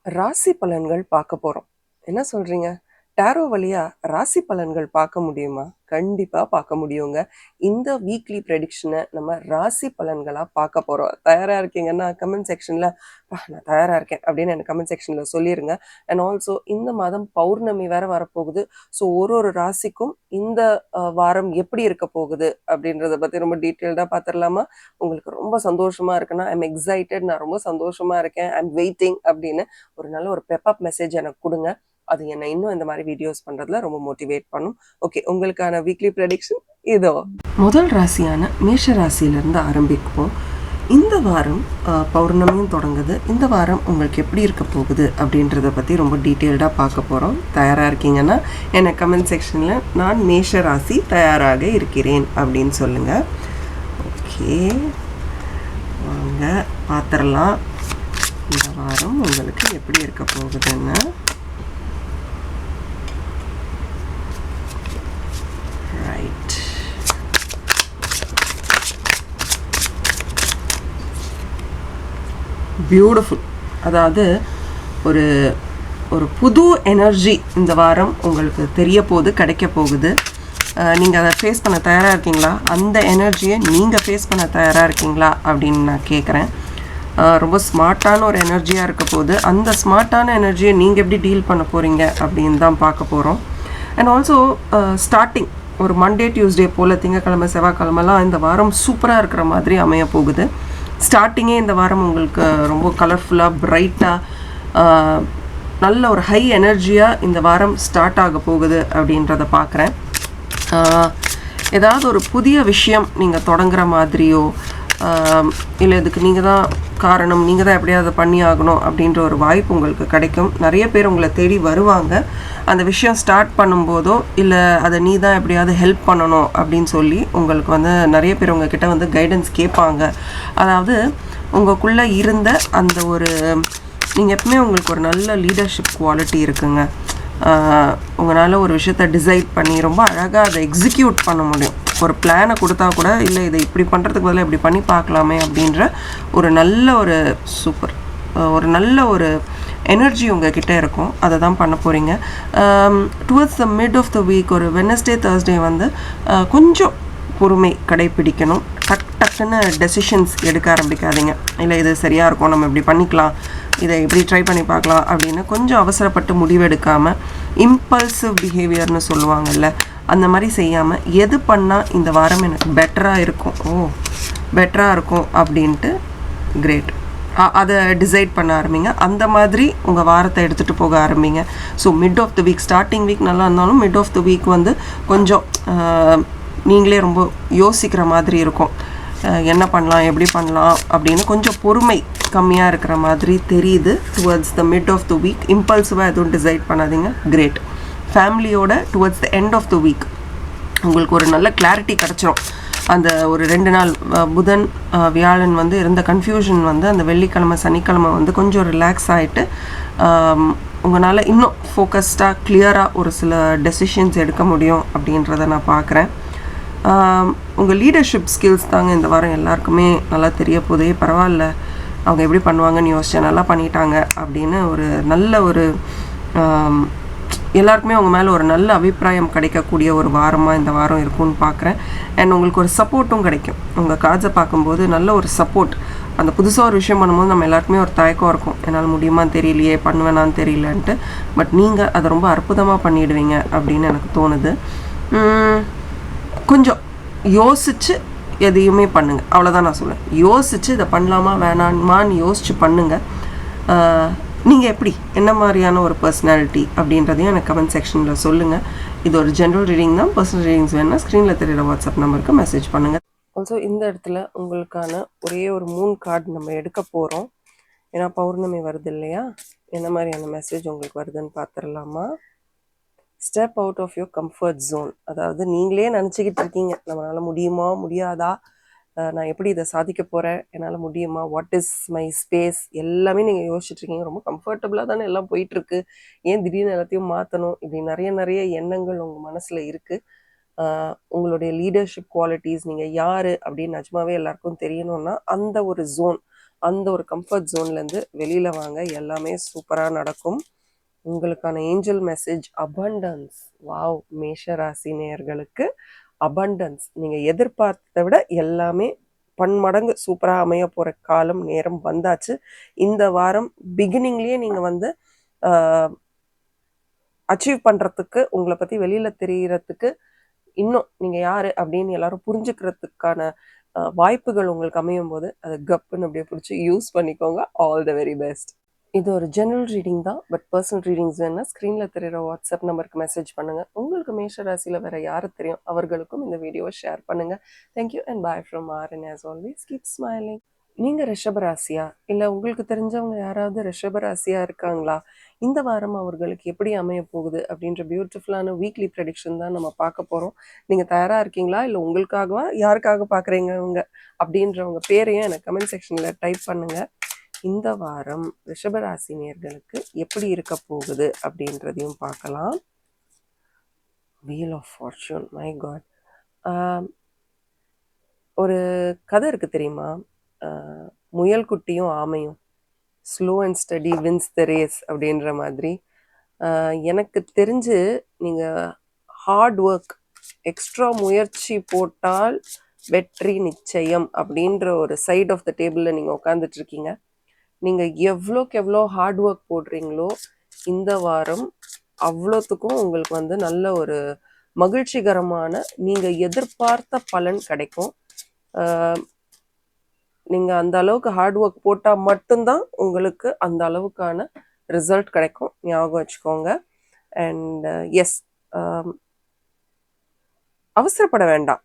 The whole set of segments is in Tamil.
ராசி பலன்கள் பார்க்க போறோம். என்ன சொல்றீங்க? டாரோ வழியா ராசி பலன்கள் பார்க்க முடியுமா? கண்டிப்பா பார்க்க முடியுங்க. இந்த வீக்லி ப்ரெடிக்ஷன நம்ம ராசி பலன்களா பார்க்க போறோம். தயாரா இருக்கீங்கன்னா கமெண்ட் செக்ஷன்ல நான் தயாரா இருக்கேன் அப்படின்னு எனக்கு கமெண்ட் செக்ஷன்ல சொல்லிருங்க. அண்ட் ஆல்சோ இந்த மாதம் பௌர்ணமி வேற வரப்போகுது. ஸோ ஒரு ராசிக்கும் இந்த வாரம் எப்படி இருக்க போகுது அப்படின்றத பத்தி ரொம்ப டீட்டெயில்டா பார்த்துடலாமா? உங்களுக்கு ரொம்ப சந்தோஷமா இருக்குன்னா ஐ எம் எக்ஸைட்டட், நான் ரொம்ப சந்தோஷமா இருக்கேன், ஐ எம் வெயிட்டிங் அப்படின்னு ஒரு நல்ல ஒரு பெப்பப் மெசேஜ் எனக்கு கொடுங்க. அது என்னை இன்னும் இந்த மாதிரி வீடியோஸ் பண்றதுல ரொம்ப மோட்டிவேட் பண்ணும். ஓகே, உங்களுக்கான வீக்லி ப்ரெடிக்ஷன் இதோ. முதல் ராசியான மேஷ ராசியிலிருந்து ஆரம்பிப்போம். இந்த வாரம் பௌர்ணமியும் தொடங்குது. இந்த வாரம் உங்களுக்கு எப்படி இருக்க போகுது அப்படின்றத பற்றி ரொம்ப டீட்டெயில்டாக பார்க்க போகிறோம். தயாராக இருக்கீங்கன்னா என்னை கமெண்ட் செக்ஷனில் நான் மேஷ ராசி தயாராக இருக்கிறேன் அப்படின்னு சொல்லுங்கள். ஓகே, வாங்க பார்த்துடலாம் இந்த வாரம் உங்களுக்கு எப்படி இருக்க போகுதுன்னு. Right, beautiful. அதாவது ஒரு ஒரு புது எனர்ஜி இந்த வாரம் உங்களுக்கு தெரிய போகுது, கிடைக்க போகுது. நீங்கள் அதை ஃபேஸ் பண்ண தயாராக இருக்கீங்களா? அந்த எனர்ஜியை நீங்கள் ஃபேஸ் பண்ண தயாராக இருக்கீங்களா அப்படின்னு நான் கேட்குறேன். ரொம்ப ஸ்மார்ட்டான ஒரு எனர்ஜியாக இருக்க போது அந்த ஸ்மார்ட்டான எனர்ஜியை நீங்கள் எப்படி டீல் பண்ண போகிறீங்க அப்படின்னு தான் பார்க்க போகிறோம். அண்ட் ஆல்சோ ஸ்டார்டிங் ஒரு மண்டே டியூஸ்டே போல் திங்கக்கிழமை செவ்வாய்க்கிழமெல்லாம் இந்த வாரம் சூப்பராக இருக்கிற மாதிரி அமைய போகுது. ஸ்டார்டிங்கே இந்த வாரம் உங்களுக்கு ரொம்ப கலர்ஃபுல்லாக பிரைட்டாக நல்ல ஒரு ஹை எனர்ஜியாக இந்த வாரம் ஸ்டார்ட் ஆக போகுது அப்படின்றத பார்க்குறேன். ஏதாவது ஒரு புதிய விஷயம் நீங்கள் தொடங்குற மாதிரியோ இல்லை இதுக்கு நீங்கள் தான் காரணம், நீங்கள் தான் எப்படியாவது பண்ணி ஆகணும் அப்படின்ற ஒரு வாய்ப்பு உங்களுக்கு கிடைக்கும். நிறைய பேர் உங்களை தேடி வருவாங்க. அந்த விஷயம் ஸ்டார்ட் பண்ணும்போதோ இல்லை அதை நீ தான் எப்படியாவது ஹெல்ப் பண்ணணும் அப்படின்னு சொல்லி உங்களுக்கு வந்து நிறைய பேர் உங்ககிட்ட வந்து கைடன்ஸ் கேட்பாங்க. அதாவது உங்களுக்குள்ளே இருந்த அந்த ஒரு நீங்கள் எப்பவுமே உங்களுக்கு ஒரு நல்ல லீடர்ஷிப் குவாலிட்டி இருக்குங்க. உங்களால் ஒரு விஷயத்தை டிசைட் பண்ணி ரொம்ப அழகாக அதை எக்ஸிக்யூட் பண்ண முடியும். ஒரு பிளானை கொடுத்தா கூட இல்லை இதை இப்படி பண்ணுறதுக்கு பதிலாக இப்படி பண்ணி பார்க்கலாமே அப்படின்ற ஒரு நல்ல ஒரு சூப்பர் ஒரு நல்ல ஒரு எனர்ஜி உங்ககிட்ட இருக்கும். அதை தான் பண்ண போகிறீங்க. Towards the mid of the week ஒரு வெட்னஸ்டே தேர்ஸ்டே வந்து கொஞ்சம் பொறுமை கடைப்பிடிக்கணும். டக்குன்னு டெசிஷன்ஸ் எடுக்க ஆரம்பிக்காதீங்க. இல்லை இது சரியாக இருக்கும், நம்ம இப்படி பண்ணிக்கலாம், இதை இப்படி ட்ரை பண்ணி பார்க்கலாம் அப்படின்னு கொஞ்சம் அவசரப்பட்டு முடிவெடுக்காமல் இம்பல்சிவ் பிஹேவியர்னு சொல்லுவாங்கல்ல, அந்த மாதிரி செய்யாமல் எது பண்ணால் இந்த வாரம் எனக்கு பெட்டராக இருக்கும் அப்படின்ட்டு கிரேட் அதை டிசைட் பண்ண ஆரம்பிங்க. அந்த மாதிரி உங்கள் வாரத்தை எடுத்துகிட்டு போக ஆரம்பிங்க. So mid of the week, starting week நல்லா இருந்தாலும் மிட் ஆஃப் த வீக் வந்து கொஞ்சம் நீங்களே ரொம்ப யோசிக்கிற மாதிரி இருக்கும். என்ன பண்ணலாம், எப்படி பண்ணலாம் அப்படின்னு கொஞ்சம் பொறுமை கம்மியாக இருக்கிற மாதிரி தெரியுது. Towards the mid of the week இம்பல்சிவாக எதுவும் டிசைட் பண்ணாதீங்க. கிரேட். ஃபேமிலியோட towards the end of the week உங்களுக்கு ஒரு நல்ல கிளாரிட்டி கிடச்சிரும். அந்த ஒரு 2 நாள் புதன் வியாழன் வந்து இருந்த கன்ஃபியூஷன் வந்து அந்த வெள்ளிக்கிழமை சனிக்கிழமை வந்து கொஞ்சம் ரிலாக்ஸ் ஆகிட்டு உங்களால் இன்னும் ஃபோக்கஸ்டாக கிளியராக ஒரு சில டெசிஷன்ஸ் எடுக்க முடியும் அப்படின்றத நான் பார்க்குறேன். உங்கள் லீடர்ஷிப் ஸ்கில்ஸ் தாங்க இந்த வாரம் எல்லாருக்குமே நல்லா தெரிய போதே. பரவாயில்ல, அவங்க எப்படி பண்ணுவாங்கன்னு யோசிச்சேன், நல்லா பண்ணிட்டாங்க அப்படின்னு ஒரு நல்ல ஒரு எல்லாருக்குமே அவங்க மேலே ஒரு நல்ல அபிப்பிராயம் கிடைக்கக்கூடிய ஒரு வாரமாக இந்த வாரம் இருக்கும்னு பார்க்குறேன். அண்ட் உங்களுக்கு ஒரு சப்போர்ட்டும் கிடைக்கும். உங்கள் கார்ட்ஸை பார்க்கும்போது நல்ல ஒரு சப்போர்ட். அந்த புதுசாக ஒரு விஷயம் பண்ணும்போது நம்ம எல்லாருக்குமே ஒரு தயக்கம் இருக்கும், என்னால் முடியுமான்னு தெரியலையே, பண்ணுவேனான்னு தெரியலன்ட்டு. பட் நீங்கள் அதை ரொம்ப அற்புதமாக பண்ணிவிடுவீங்க அப்படின்னு எனக்கு தோணுது. கொஞ்சம் யோசித்து எதையுமே பண்ணுங்கள், அவ்வளோதான் நான் சொல்லுவேன். யோசித்து இதை பண்ணலாமா வேணாமான்னு யோசித்து பண்ணுங்கள். நீங்கள் எப்படி, என்ன மாதிரியான ஒரு பர்சனாலிட்டி அப்படின்றதையும் எனக்கு கமெண்ட் செக்ஷனில் சொல்லுங்கள். இது ஒரு ஜென்ரல் ரீடிங் தான். பர்சனல் ரீடிங்ஸ் வேணுன்னா ஸ்க்ரீனில் தெரியுற வாட்ஸ்அப் நம்பருக்கு மெசேஜ் பண்ணுங்கள். ஆல்சோ இந்த இடத்துல உங்களுக்கான ஒரே ஒரு 3 கார்டு நம்ம எடுக்க போகிறோம். ஏன்னா பௌர்ணமி வருது இல்லையா, என்ன மாதிரியான மெசேஜ் உங்களுக்கு வருதுன்னு பார்த்துடலாமா? Step out of your comfort zone. அதாவது நீங்களே நினச்சிக்கிட்டு இருக்கீங்க நம்மளால் முடியுமா முடியாதா, நான் எப்படி இதை சாதிக்க போகிறேன், என்னால் முடியுமா, வாட் இஸ் மை ஸ்பேஸ், எல்லாமே நீங்கள் யோசிச்சுட்ருக்கீங்க. ரொம்ப கம்ஃபர்டபுளாக தானே எல்லாம் போயிட்டுருக்கு, ஏன் திடீர்னு எல்லாத்தையும் மாற்றணும், இப்படி நிறைய எண்ணங்கள் உங்கள் மனசில் இருக்குது. உங்களுடைய லீடர்ஷிப் குவாலிட்டிஸ், நீங்கள் யார் அப்படின்னு நிஜமாவே எல்லாருக்கும் தெரியணும்னா அந்த ஒரு ஜோன், அந்த ஒரு கம்ஃபர்ட் ஜோன்லேருந்து வெளியில் வாங்க. எல்லாமே சூப்பராக நடக்கும். உங்களுக்கான ஏஞ்சல் மெசேஜ் அபண்டன்ஸ். வாவ்! மேஷ ராசி நேயர்களுக்கு அபண்டன்ஸ். நீங்கள் எதிர்பார்த்ததை விட எல்லாமே பன்மடங்கு சூப்பராக அமைய போகிற காலம் நேரம் வந்தாச்சு. இந்த வாரம் பிகினிங்லேயே நீங்கள் வந்து அச்சீவ் பண்ணுறதுக்கு, உங்களை பற்றி வெளியில் தெரிகிறதுக்கு, இன்னும் நீங்கள் யார் அப்படின்னு எல்லாரும் புரிஞ்சுக்கிறதுக்கான வாய்ப்புகள் உங்களுக்கு அமையும் போது அதை கப்புன்னு அப்படியே பிடிச்சி யூஸ் பண்ணிக்கோங்க. All the very best. இது ஒரு ஜெனரல் ரீடிங் தான். பட் பர்சனல் ரீடிங்ஸ் வேணால் ஸ்க்ரீனில் தெரிகிற வாட்ஸ்அப் நம்பருக்கு மெசேஜ் பண்ணுங்கள். உங்களுக்கு மேஷ ராசியில் வேறு யார் தெரியும் அவர்களுக்கும் இந்த வீடியோவை ஷேர் பண்ணுங்கள். Thank you and bye from RN. As always keep smiling. நீங்கள் ரிஷபராசியா இல்லை உங்களுக்கு தெரிஞ்சவங்க யாராவது ரிஷபராசியாக இருக்காங்களா? இந்த வாரம் அவர்களுக்கு எப்படி அமைய போகுது அப்படின்ற பியூட்டிஃபுல்லான வீக்லி ப்ரெடிக்ஷன் தான் நம்ம பார்க்க போகிறோம். நீங்கள் தயாராக இருக்கீங்களா? இல்லை உங்களுக்காகவா, யாருக்காக பார்க்குறீங்க அப்படின்றவங்க பேரையும் எனக்கு கமெண்ட் செக்ஷனில் டைப் பண்ணுங்கள். இந்த வாரம் ரிஷபராசி நேயர்களுக்கு எப்படி இருக்க போகுது அப்படின்றதையும் பார்க்கலாம். Wheel of fortune, my god. ஒரு கதை இருக்குது தெரியுமா? முயல் குட்டியும் ஆமையும். Slow and steady wins the race அப்படின்ற மாதிரி. எனக்கு தெரிஞ்சு நீங்கள் ஹார்ட் ஒர்க், எக்ஸ்ட்ரா முயற்சி போட்டால் வெற்றி நிச்சயம் அப்படின்ற ஒரு சைட் ஆஃப் த டேபிளில் நீங்கள் உட்காந்துட்ருக்கீங்க. நீங்கள் எவ்வளோக்கு எவ்வளோ ஹார்ட் ஒர்க் போடுறீங்களோ இந்த வாரம் அவ்வளோத்துக்கும் உங்களுக்கு வந்து நல்ல ஒரு மகிழ்ச்சிகரமான, நீங்கள் எதிர்பார்த்த பலன் கிடைக்கும். நீங்கள் அந்த அளவுக்கு ஹார்ட் ஒர்க் போட்டால் மட்டும்தான் உங்களுக்கு அந்த அளவுக்கான ரிசல்ட் கிடைக்கும். ஞாபகம் வச்சுக்கோங்க. அண்ட் எஸ், அவசரப்பட வேண்டாம்.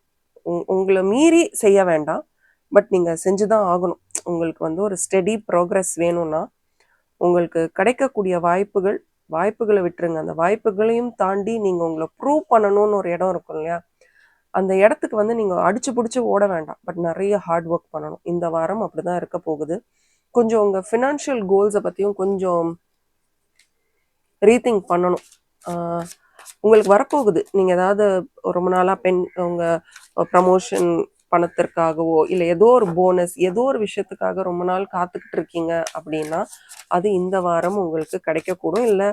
உங்களை மீறி செய்ய வேண்டாம். பட் நீங்கள் செஞ்சு தான் ஆகணும். உங்களுக்கு வந்து ஒரு ஸ்டெடி ப்ரோக்ரஸ் வேணும்னா உங்களுக்கு கிடைக்கக்கூடிய வாய்ப்புகளை விட்டுருங்க. அந்த வாய்ப்புகளையும் தாண்டி நீங்கள் உங்களை ப்ரூவ் பண்ணணும்னு ஒரு இடம் இருக்கும் இல்லையா? அந்த இடத்துக்கு வந்து நீங்கள் அடிச்சு பிடிச்சி ஓட வேண்டாம். பட் நிறைய ஹார்ட் ஒர்க் பண்ணணும். இந்த வாரம் அப்படி தான் இருக்க போகுது. கொஞ்சம் உங்கள் ஃபினான்ஷியல் கோல்ஸை பற்றியும் கொஞ்சம் ரீதிங்க் பண்ணணும். உங்களுக்கு வரப்போகுது. நீங்கள் ஏதாவது ரொம்ப நாளாக உங்கள் ப்ரமோஷன் பணத்திற்காகவோ இல்லை ஏதோ ஒரு போனஸ், ஏதோ ஒரு விஷயத்துக்காக ரொம்ப நாள் காத்துக்கிட்டு இருக்கீங்க அப்படின்னா அது இந்த வாரம் உங்களுக்கு கிடைக்கக்கூடும். இல்லை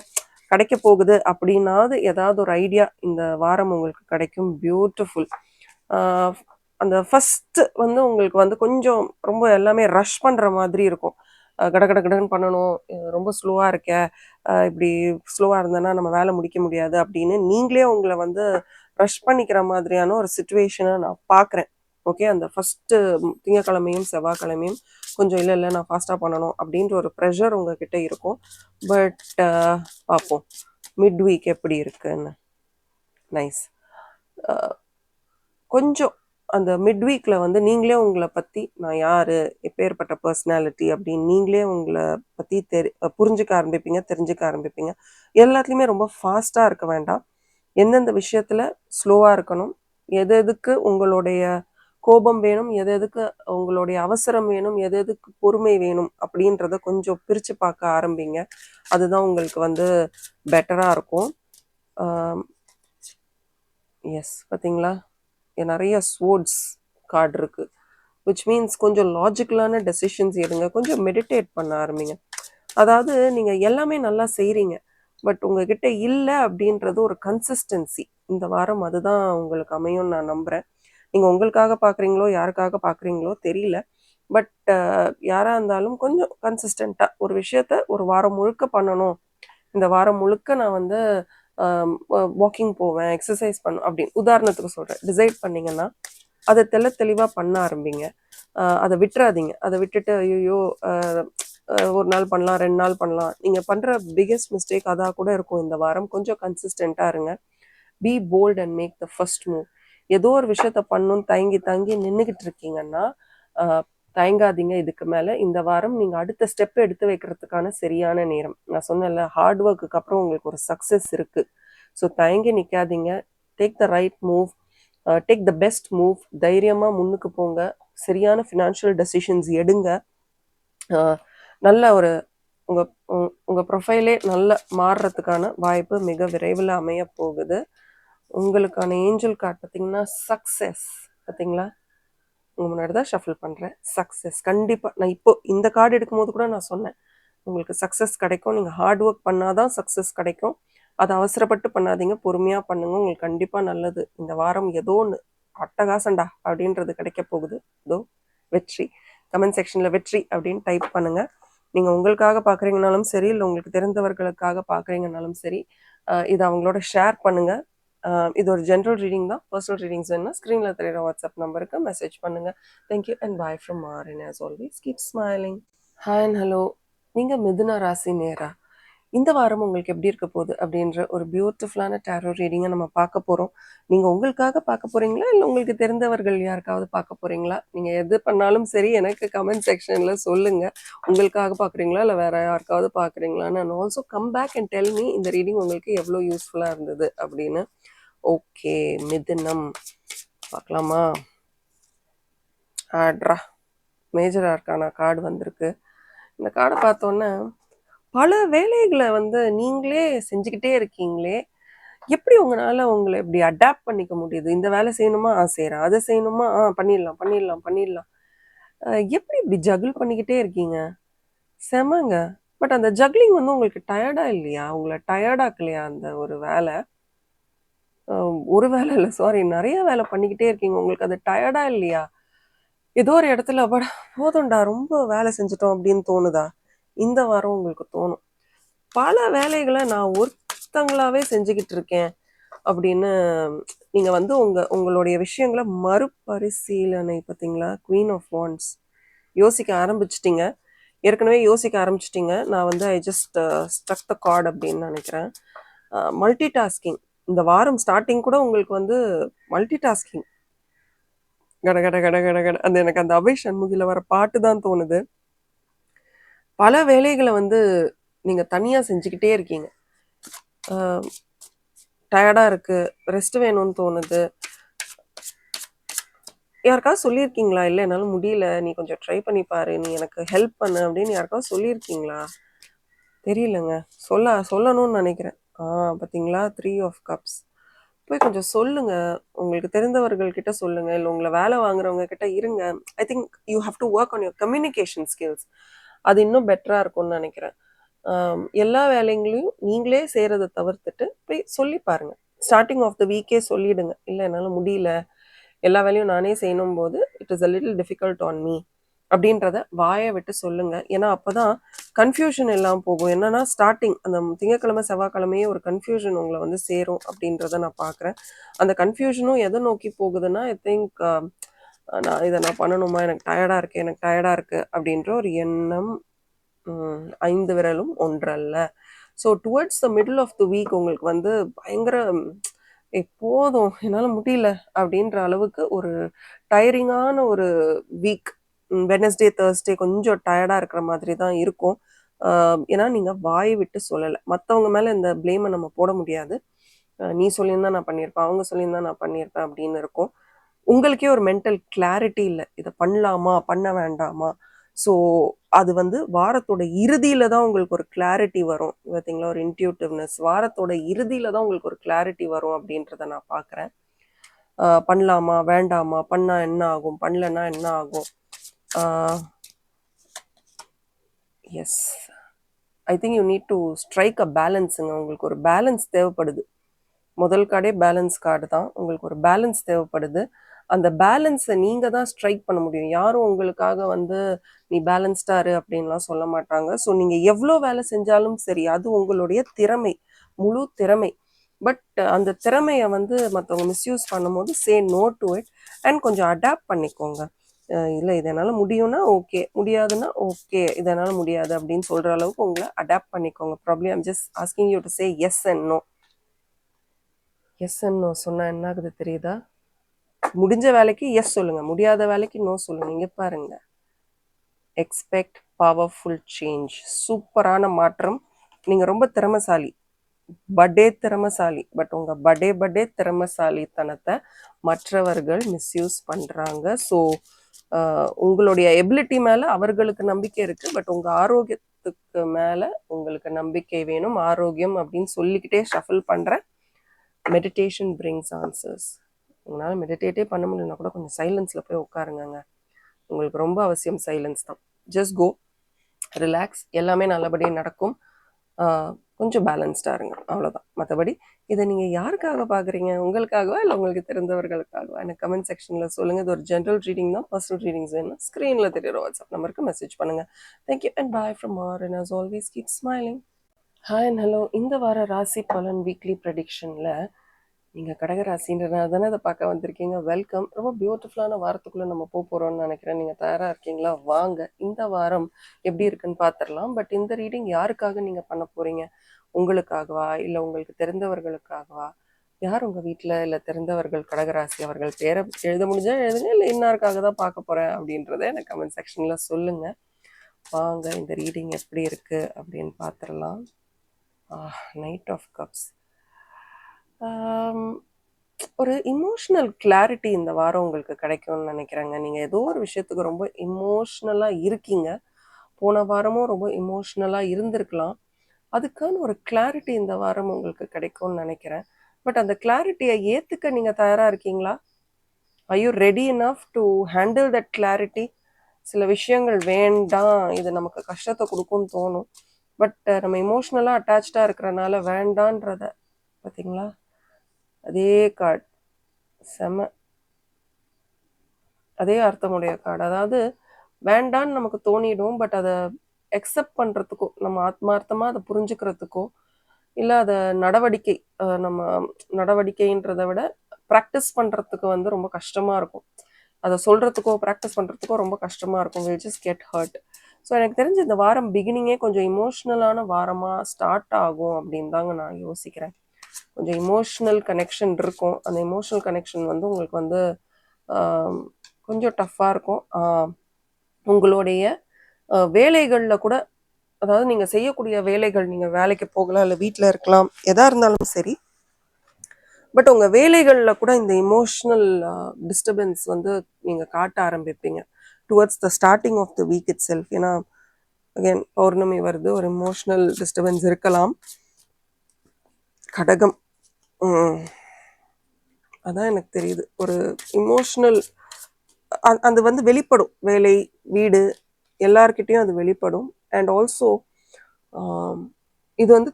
கிடைக்க போகுது அப்படின்னாவது ஏதாவது ஒரு ஐடியா இந்த வாரம் உங்களுக்கு கிடைக்கும். பியூட்டிஃபுல். அந்த ஃபஸ்ட்டு வந்து உங்களுக்கு வந்து கொஞ்சம் ரொம்ப எல்லாமே ரஷ் பண்ணுற மாதிரி இருக்கும். கடகடன்னு பண்ணணும், ரொம்ப ஸ்லோவாக இருக்க, இப்படி ஸ்லோவாக இருந்தேன்னா நம்ம வேலை முடிக்க முடியாது அப்படின்னு நீங்களே உங்களை வந்து ரஷ் பண்ணிக்கிற மாதிரியான ஒரு சுச்சுவேஷனை நான் பார்க்குறேன். ஓகே, அந்த ஃபஸ்ட்டு திங்கக்கிழமையும் செவ்வாய்க்கிழமையும் கொஞ்சம் இல்லை நான் ஃபாஸ்ட்டாக பண்ணணும் அப்படின்ற ஒரு ப்ரெஷர் உங்ககிட்ட இருக்கும். பட் பார்ப்போம் மிட் வீக் எப்படி இருக்குன்னு. நைஸ். கொஞ்சம் அந்த மிட் வீக்கில் வந்து நீங்களே உங்களை பற்றி, நான் யார், எப்பேற்பட்ட பர்சனாலிட்டி அப்படின்னு நீங்களே உங்களை பற்றி புரிஞ்சுக்க ஆரம்பிப்பீங்க, தெரிஞ்சுக்க ஆரம்பிப்பீங்க. எல்லாத்துலேயுமே ரொம்ப ஃபாஸ்ட்டாக இருக்க வேண்டாம். எந்தெந்த விஷயத்தில் ஸ்லோவாக இருக்கணும், எதுக்கு உங்களுடைய கோபம் வேணும், எதுக்கு உங்களுடைய அவசரம் வேணும், எதுக்கு பொறுமை வேணும் அப்படின்றத கொஞ்சம் பிரித்து பார்க்க ஆரம்பிங்க. அதுதான் உங்களுக்கு வந்து பெட்டராக இருக்கும். எஸ், பார்த்தீங்களா, நிறைய ஸ்வோர்ட்ஸ் கார்டு இருக்குது. விச் மீன்ஸ் கொஞ்சம் லாஜிக்கலான டெசிஷன்ஸ் எடுங்க. கொஞ்சம் மெடிடேட் பண்ண ஆரம்பிங்க. அதாவது நீங்கள் எல்லாமே நல்லா செய்கிறீங்க, பட் உங்ககிட்ட இல்லை அப்படின்றது ஒரு கன்சிஸ்டன்சி. இந்த வாரம் அதுதான் உங்களுக்கு அமையும் நான் நம்புகிறேன். நீங்கள் உங்களுக்காக பார்க்குறீங்களோ யாருக்காக பார்க்குறீங்களோ தெரியல. பட் யாராக இருந்தாலும் கொஞ்சம் கன்சிஸ்டண்ட்டாக ஒரு விஷயத்த ஒரு வாரம் முழுக்க பண்ணணும். இந்த வாரம் முழுக்க நான் வந்து வாக்கிங் போவேன், எக்ஸசைஸ் பண்ணும் அப்படின்னு உதாரணத்துக்கு சொல்கிறேன். டிசைட் பண்ணிங்கன்னா அதை தெளிவாக பண்ண ஆரம்பிங்க. அதை விட்டுறாதீங்க. அதை விட்டுட்டு ஐயோ ஒரு நாள் பண்ணலாம், 2 நாள் பண்ணலாம். நீங்கள் பண்ணுற பிக்கெஸ்ட் மிஸ்டேக் அதாக கூட இருக்கும். இந்த வாரம் கொஞ்சம் கன்சிஸ்டண்ட்டாக இருங்க. Be bold and make the first move. ஏதோ ஒரு விஷயத்த பண்ணணும்னு தயங்கி நின்றுக்கிட்டு இருக்கீங்கன்னா தயங்காதீங்க. இதுக்கு மேலே இந்த வாரம் நீங்கள் அடுத்த ஸ்டெப் எடுத்து வைக்கிறதுக்கான சரியான நேரம். நான் சொன்னேன்ல, ஹார்ட் ஒர்க்குக்கு அப்புறம் உங்களுக்கு ஒரு சக்ஸஸ் இருக்குது. ஸோ தயங்கி நிற்காதீங்க. Take the right move, take the best move. தைரியமாக முன்னுக்கு போங்க. சரியான ஃபினான்ஷியல் டெசிஷன்ஸ் எடுங்க. நல்ல ஒரு உங்கள் ப்ரொஃபைலே நல்ல மாறுறதுக்கான வாய்ப்பு மிக விரைவில் அமைய போகுது. உங்களுக்கான ஏஞ்சல் கார்டு பார்த்தீங்கன்னா சக்ஸஸ். பார்த்தீங்களா, உங்கள் முன்னாடி தான் ஷஃபிள் பண்ணுறேன். சக்ஸஸ் கண்டிப்பாக. நான் இப்போ இந்த கார்டு எடுக்கும்போது கூட நான் சொன்னேன், உங்களுக்கு சக்ஸஸ் கிடைக்கும். நீங்கள் ஹார்ட் ஒர்க் பண்ணால் தான் சக்ஸஸ் கிடைக்கும். அதை அவசரப்பட்டு பண்ணாதீங்க, பொறுமையாக பண்ணுங்க. உங்களுக்கு கண்டிப்பாக நல்லது. இந்த வாரம் ஏதோ ஒன்று அட்டகாசண்டா அப்படின்றது கிடைக்க போகுது. இதோ வெற்றி. கமெண்ட் செக்ஷனில் வெற்றி அப்படின்னு டைப் பண்ணுங்கள். நீங்கள் உங்களுக்காக பார்க்குறீங்கனாலும் சரி, இல்லை உங்களுக்கு தெரிந்தவர்களுக்காக பார்க்குறீங்கனாலும் சரி, இதை அவங்களோட ஷேர் பண்ணுங்கள். இது ஒரு ஜென்ரல் ரீடிங் தான். பர்சனல் ரீடிங்ஸ் வேணும்னா ஸ்க்ரீனில் தெரியுற வாட்ஸ்அப் நம்பருக்கு மெசேஜ் பண்ணுங்கள். Thank you and bye from Marin. As always keep smiling. Hi and hello. நீங்கள் மிதுன ராசி நேரா இந்த வாரம் உங்களுக்கு எப்படி இருக்க போகுது அப்படின்ற ஒரு பியூட்டிஃபுல்லான டேரோ ரீடிங்கை நம்ம பார்க்க போகிறோம். நீங்கள் உங்களுக்காக பார்க்க போகிறீங்களா, இல்லை உங்களுக்கு தெரிந்தவர்கள் யாருக்காவது பார்க்க போகிறீங்களா? நீங்கள் எது பண்ணாலும் சரி எனக்கு கமெண்ட் செக்ஷனில் சொல்லுங்கள். உங்களுக்காக பார்க்குறீங்களா, இல்லை வேறு யாருக்காவது பார்க்குறீங்களான்னு. And also come back and tell me இந்த ரீடிங் உங்களுக்கு எவ்வளோ யூஸ்ஃபுல்லாக இருந்தது அப்படின்னு. ஓகே, மிதுனம் பார்க்கலாமா? ஆட்ரா மேஜர் ஆர்கானா கார்டு வந்திருக்கு. இந்த கார்டை பார்த்தோன்னே பல வேலைகளை நீங்களே செஞ்சுக்கிட்டே இருக்கீங்களே, எப்படி உங்களால் உங்களை இப்படி அடாப்ட் பண்ணிக்க முடியுது? இந்த வேலை செய்யணுமா, செய்கிறேன். அதை செய்யணுமா, பண்ணிடலாம் பண்ணிடலாம் பண்ணிடலாம். எப்படி இப்படி ஜகிள் பண்ணிக்கிட்டே இருக்கீங்க? செமங்க. பட் அந்த ஜக்லிங் உங்களுக்கு டயர்டா இல்லையா? உங்களை டயர்டாக்கலையா அந்த ஒரு வேலை? ஒரு வேலை இல்லை, சாரி, நிறைய வேலை பண்ணிக்கிட்டே இருக்கீங்க. உங்களுக்கு அது டயர்டா இல்லையா? ஏதோ ஒரு இடத்துல போதும்டா ரொம்ப வேலை செஞ்சுட்டோம் அப்படின்னு தோணுதா? இந்த வாரம் உங்களுக்கு தோணும், பல வேலைகளை நான் ஒருத்தங்களாவே செஞ்சுக்கிட்டு இருக்கேன் அப்படின்னு. நீங்க உங்களுடைய விஷயங்களை மறுபரிசீலனை, பார்த்தீங்களா? Queen of wands. யோசிக்க ஆரம்பிச்சிட்டிங்க, ஏற்கனவே யோசிக்க ஆரம்பிச்சிட்டிங்க. நான் I just struck the card அப்படின்னு நினைக்கிறேன். மல்டி டாஸ்கிங் இந்த வாரம் ஸ்டார்டிங் கூட உங்களுக்கு மல்டி டாஸ்கிங் கட கட கட கட கட அந்த எனக்கு அந்த அபய் சண்முகில வர பாட்டு தான் தோணுது. பல வேலைகளை நீங்கள் தனியாக செஞ்சுக்கிட்டே இருக்கீங்க. டயர்டாக இருக்குது, ரெஸ்ட் வேணும்னு தோணுது. யாருக்காவது சொல்லியிருக்கீங்களா, இல்லை என்னால் முடியல, நீ கொஞ்சம் ட்ரை பண்ணி பாரு, நீ எனக்கு ஹெல்ப் பண்ணு அப்படின்னு யாருக்காவது சொல்லியிருக்கீங்களா? தெரியலங்க. சொல்லணும்னு நினைக்கிறேன். பார்த்தீங்களா, 3 ஆஃப் கப்ஸ். போய் கொஞ்சம் சொல்லுங்கள், உங்களுக்கு தெரிந்தவர்கள் கிட்ட சொல்லுங்கள், இல்லை உங்களை வேலை வாங்குறவங்க கிட்ட இருங்க. ஐ think you have to work on your communication skills. அது இன்னும் பெட்டராக இருக்கும்னு நினைக்கிறேன். எல்லா வேலைங்களையும் நீங்களே செய்கிறத தவிர்த்துட்டு போய் சொல்லி பாருங்கள். ஸ்டார்டிங் ஆஃப் த வீக்கே சொல்லிவிடுங்க, இல்லை என்னால் முடியல, எல்லா வேலையும் நானே செய்யணும் போது it is a little difficult on me அப்படின்றத வாயை விட்டு சொல்லுங்கள். ஏன்னா அப்போ தான் கன்ஃபியூஷன் எல்லாம் போகும். என்னன்னா ஸ்டார்டிங் அந்த திங்கக்கிழமை செவ்வாய்க்கிழமையே ஒரு கன்ஃபியூஷன் உங்களை சேரும் அப்படின்றத நான் பார்க்குறேன். அந்த கன்ஃபியூஷனும் எதை நோக்கி போகுதுன்னா, ஐ திங்க் நான் பண்ணணுமா, எனக்கு டயர்டாக இருக்குது அப்படின்ற ஒரு எண்ணம். 5 விரலும் ஒன்றல்ல. So towards the middle of the week உங்களுக்கு பயங்கர எப்போதும் என்னால் முடியல அப்படின்ற அளவுக்கு ஒரு டயரிங்கான ஒரு வீக். வெனஸ்டே தேர்ஸ்டே கொஞ்சம் டயர்டாக இருக்கிற மாதிரி தான் இருக்கும். ஏன்னா நீங்கள் வாய் விட்டு சொல்லலை. மற்றவங்க மேலே இந்த ப்ளேமை நம்ம போட முடியாது. நீ சொல்லியிருந்தா நான் பண்ணியிருப்பேன், அவங்க சொல்லியிருந்தா நான் பண்ணியிருப்பேன் அப்படின்னு இருக்கும். உங்களுக்கே ஒரு மென்டல் கிளாரிட்டி இல்லை, இதை பண்ணலாமா பண்ண வேண்டாமா. ஸோ அது வாரத்தோட இறுதியில் தான் உங்களுக்கு ஒரு கிளாரிட்டி வரும். பார்த்தீங்களா, ஒரு இன்ட்யூட்டிவ்னஸ். வாரத்தோட இறுதியில் தான் உங்களுக்கு ஒரு கிளாரிட்டி வரும் அப்படின்றத நான் பார்க்குறேன். பண்ணலாமா வேண்டாமா, பண்ணால் என்ன ஆகும், பண்ணலன்னா என்ன ஆகும். Yes, I think you need to strike a பேலன்ஸுங்க. உங்களுக்கு ஒரு பேலன்ஸ் தேவைப்படுது. முதல் கார்டே பேலன்ஸ் கார்டு தான். உங்களுக்கு ஒரு பேலன்ஸ் தேவைப்படுது. அந்த பேலன்ஸை நீங்கள் தான் ஸ்ட்ரைக் பண்ண முடியும். யாரும் உங்களுக்காக நீ பேலன்ஸ்டாரு அப்படின்லாம் சொல்ல மாட்டாங்க. ஸோ நீங்கள் எவ்வளோ வேலை செஞ்சாலும் சரி, அது உங்களுடைய திறமை, முழு திறமை. பட் அந்த திறமையை மற்றவங்க மிஸ்யூஸ் பண்ணும்போது say no to it and கொஞ்சம் அடாப்ட் பண்ணிக்கோங்க. இல்லை இதனால் முடியும்னா ஓகே, முடியாதுன்னா ஓகே, இதனால் முடியாது அப்படின்னு சொல்கிற அளவுக்கு உங்களை அடாப்ட் பண்ணிக்கோங்க. Probably I'm just asking you to say yes and no. Yes and no சொன்னால் என்ன ஆகுது தெரியுதா? முடிஞ்ச வேலைக்கு எஸ் சொல்லுங்க, முடியாத வேலைக்கு நோ சொல்லுங்க. இங்கே பாருங்க, எக்ஸ்பெக்ட் பவர்ஃபுல் சேஞ்ச். சூப்பரான மாற்றம். நீங்கள் ரொம்ப திறமைசாலி, திறமைசாலி. பட் உங்கள் படே திறமைசாலித்தனத்தை மற்றவர்கள் மிஸ்யூஸ் பண்ணுறாங்க. ஸோ உங்களுடைய எபிலிட்டி மேலே அவர்களுக்கு நம்பிக்கை இருக்குது, பட் உங்கள் ஆரோக்கியத்துக்கு மேலே உங்களுக்கு நம்பிக்கை வேணும். ஆரோக்கியம் அப்படின்னு சொல்லிக்கிட்டே ஷஃபில் பண்ணுறேன். Meditation brings answers. உங்களால் மெடிடேட்டே பண்ண முடியலன்னா கூட கொஞ்சம் சைலன்ஸில் போய் உட்காருங்கங்க. உங்களுக்கு ரொம்ப அவசியம் சைலன்ஸ் தான். ஜஸ்ட் கோ, ரிலாக்ஸ், எல்லாமே நல்லபடியாக நடக்கும். கொஞ்சம் பேலன்ஸ்டாக இருங்க, அவ்வளோதான். மற்றபடி இதை நீங்கள் யாருக்காக பார்க்குறீங்க? உங்களுக்காகவா இல்லை உங்களுக்கு தெரிந்தவர்களுக்காகவா? எனக்கு கமெண்ட் செக்ஷனில் சொல்லுங்கள். இது ஒரு ஜென்ரல் ரீடிங் தான். பர்சனல் ரீடிங்ஸ் வேணும், ஸ்க்ரீனில் தெரியுற வாட்ஸ்அப் நம்பருக்கு மெசேஜ் பண்ணுங்கள். Thank you and bye from R and as always keep smiling. Hi and hello. இந்த வார ராசி பலன் வீக்லி ப்ரெடிக்ஷனில் நீங்கள் கடகராசின்றனால தானே அதை பார்க்க வந்திருக்கீங்க. வெல்கம். ரொம்ப பியூட்டிஃபுல்லான வாரத்துக்குள்ளே நம்ம போகிறோம்னு நினைக்கிறேன். நீங்கள் தயாராக இருக்கீங்களா? வாங்க இந்த வாரம் எப்படி இருக்குன்னு பார்த்துடலாம். பட் இந்த ரீடிங் யாருக்காக நீங்கள் பண்ண போகிறீங்க? உங்களுக்காகவா இல்லை உங்களுக்கு தெரிந்தவர்களுக்காகவா? யார் உங்கள் வீட்டில் இல்லை தெரிந்தவர்கள் கடகராசி அவர்கள் பேரை எழுத முடிஞ்சால் எழுதுங்க, இல்லை இன்னாருக்காக தான் பார்க்க போகிறேன் அப்படின்றத எனக்கு கமெண்ட் செக்ஷனில் சொல்லுங்கள். வாங்க இந்த ரீடிங் எப்படி இருக்குது அப்படின்னு பார்த்துடலாம். Knight of cups. ஒரு இமோஷ்னல் கிளாரிட்டி இந்த வாரம் உங்களுக்கு கிடைக்கும்னு நினைக்கிறேங்க. நீங்கள் ஏதோ ஒரு விஷயத்துக்கு ரொம்ப இமோஷ்னலாக இருக்கீங்க. போன வாரமும் ரொம்ப இமோஷ்னலாக இருந்திருக்கலாம். அதுக்கான ஒரு கிளாரிட்டி இந்த வாரம் உங்களுக்கு கிடைக்கும்னு நினைக்கிறேன். பட் அந்த கிளாரிட்டியை ஏற்றுக்க நீங்கள் தயாராக இருக்கீங்களா? I you ready enough to handle that clarity? சில விஷயங்கள் வேண்டாம், இது நமக்கு கஷ்டத்தை கொடுக்கும்னு தோணும். பட் நம்ம இமோஷ்னலாக அட்டாச்சாக இருக்கிறனால வேண்டான்றத பார்த்தீங்களா? அதே கார்டு செம, அதே அர்த்தமுடைய கார்டு. அதாவது வேண்டான்னு நமக்கு தோணிடும், பட் அதை அக்செப்ட் பண்ணுறதுக்கோ, நம்ம ஆத்மார்த்தமாக அதை புரிஞ்சுக்கிறதுக்கோ, இல்லை அதை நம்ம நடவடிக்கைன்றதை விட ப்ராக்டிஸ் பண்ணுறதுக்கு வந்து ரொம்ப கஷ்டமாக இருக்கும். அதை சொல்கிறதுக்கோ ப்ராக்டிஸ் பண்ணுறதுக்கோ ரொம்ப கஷ்டமாக இருக்கும். Will just get hurt. So எனக்கு தெரிஞ்ச இந்த வாரம் பிகினிங்கே கொஞ்சம் இமோஷ்னலான வாரமாக ஸ்டார்ட் ஆகும் அப்படின்னு தாங்க நான் யோசிக்கிறேன். கொஞ்சம் இமோஷ்னல் கனெக்ஷன் இருக்கும். அந்த இமோஷ்னல் கனெக்ஷன் வந்து உங்களுக்கு வந்து கொஞ்சம் டஃப்பாக இருக்கும். உங்களுடைய வேலைகளில் கூட, அதாவது நீங்கள் செய்யக்கூடிய வேலைகள், நீங்கள் வேலைக்கு போகலாம் இல்லை வீட்டில் இருக்கலாம், எதாக இருந்தாலும் சரி, பட் உங்கள் வேலைகளில் கூட இந்த இமோஷ்னல் டிஸ்டர்பன்ஸ் வந்து நீங்கள் காட்ட ஆரம்பிப்பீங்க towards the starting of the week itself. ஏன்னா அகேன் பௌர்ணமி வருது, ஒரு இமோஷ்னல் டிஸ்டர்பன்ஸ் இருக்கலாம். கடகம், அதான் எனக்கு தெரியுது. ஒரு இமோஷ்னல் அது வந்து வெளிப்படும். வேலை, வீடு எல்லார்கிட்டையும் அது வெளிப்படும். அண்ட் ஆல்சோ இது வந்து